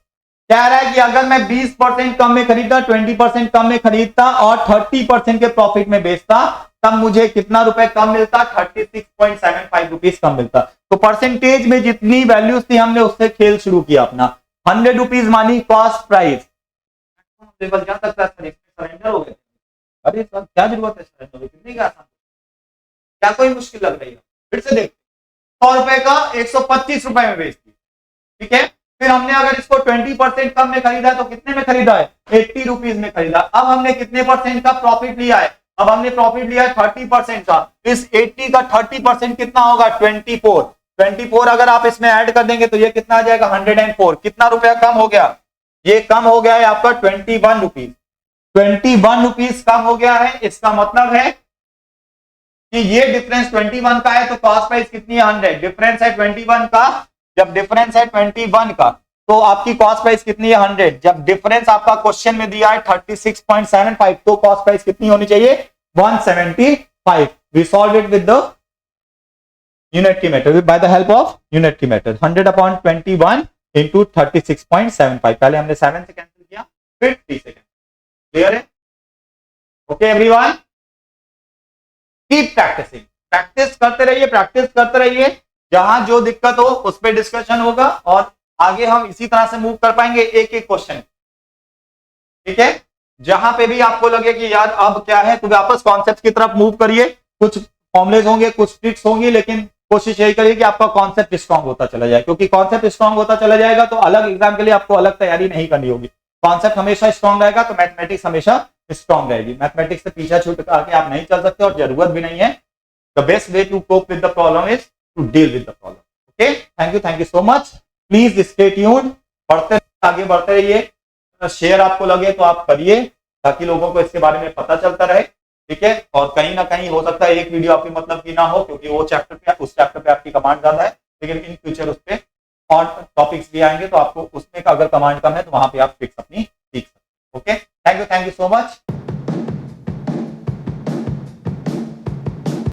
कह रहा है कि अगर मैं 20% कम में खरीदता, 20% कम में खरीदता और 30% के प्रॉफिट में बेचता, तब मुझे कितना रुपए कम मिलता, 36.75 रुपीज कम मिलता। तो परसेंटेज में जितनी वैल्यूज थी हमने उससे खेल शुरू किया अपना। 100 रुपीज मानी कॉस्ट प्राइस। जा सकता है सर, सरेंडर हो गए। अरे सर क्या जरूरत है सरेंडर, कितने का आसान, क्या कोई मुश्किल लग रही है। फिर से देख, 100 रुपए का 125 रुपए में बेचती। ठीक है, फिर हमने अगर इसको 20% कम में खरीदा है तो कितने में खरीदा है, 80 रुपीज में खरीदा। अब हमने कितने परसेंट का प्रॉफिट लिया है, अब हमने प्रॉफिट लिया है 30% का। इस 80 का 30% कितना होगा, 24 अगर आप इसमें ऐड कर देंगे तो ये कितना आ जाएगा, 104। कितना रुपया कम हो गया, ये कम हो गया है आपका 21 रुपीज। 21 रुपीज कम हो गया है। इसका मतलब है कि ये डिफरेंस 21 का है तो कॉस्ट प्राइस कितनी है, 100। डिफरेंस है 21 का, जब डिफरेंस है 21 का तो आपकी कॉस्ट प्राइस कितनी है, 100। जब डिफरेंस आपका क्वेश्चन में दिया है 36.75 तो कॉस्ट प्राइस कितनी होनी चाहिए, 175। We solve it with the unit की method, by the help of unit की मेथड। 100/21 इंटू 36.75। पहले हमने 7 से कैंसिल किया, फिर 3 से कैंसिल। क्लियर है, okay everyone. Keep practicing, practice करते रहिए, प्रैक्टिस करते रहिए। जहां जो दिक्कत हो उस पर डिस्कशन होगा और आगे हम इसी तरह से मूव कर पाएंगे एक एक क्वेश्चन। ठीक है, जहां पे भी आपको लगे कि यार अब क्या है तो वापस कॉन्सेप्ट की तरफ मूव करिए। कुछ फॉर्मुलेज होंगे, कुछ ट्रिक्स होंगी, लेकिन कोशिश यही करिए कि आपका कॉन्सेप्ट स्ट्रांग होता चला जाए, क्योंकि कॉन्सेप्ट स्ट्रांग होता चला जाएगा तो अलग एग्जाम के लिए आपको अलग तैयारी नहीं करनी होगी। कॉन्सेप्ट हमेशा स्ट्रांग रहेगा तो मैथमेटिक्स हमेशा स्ट्रांग रहेगी। मैथमेटिक्स से पीछा छूट करके आप नहीं चल सकते और जरूरत भी नहीं है। The best way to cope with the problem is to deal with the problem. Okay, thank you so much. Please stay tuned, बढ़ते आगे बढ़ते रहिए। शेयर आपको लगे तो आप करिए ताकि लोगों को इसके बारे में पता चलता रहे। ठीक है, और कहीं ना कहीं हो सकता है एक वीडियो आपकी मतलब की ना हो, क्योंकि वो चैप्टर पे उस चैप्टर पे आपकी कमांड ज्यादा है, लेकिन इन फ्यूचर उस पर और टॉपिक्स भी आएंगे तो आपको उसमें का अगर कमांड कम है तो वहां पे आप फिक्स अपनी सीख सकते। Okay, thank you so much.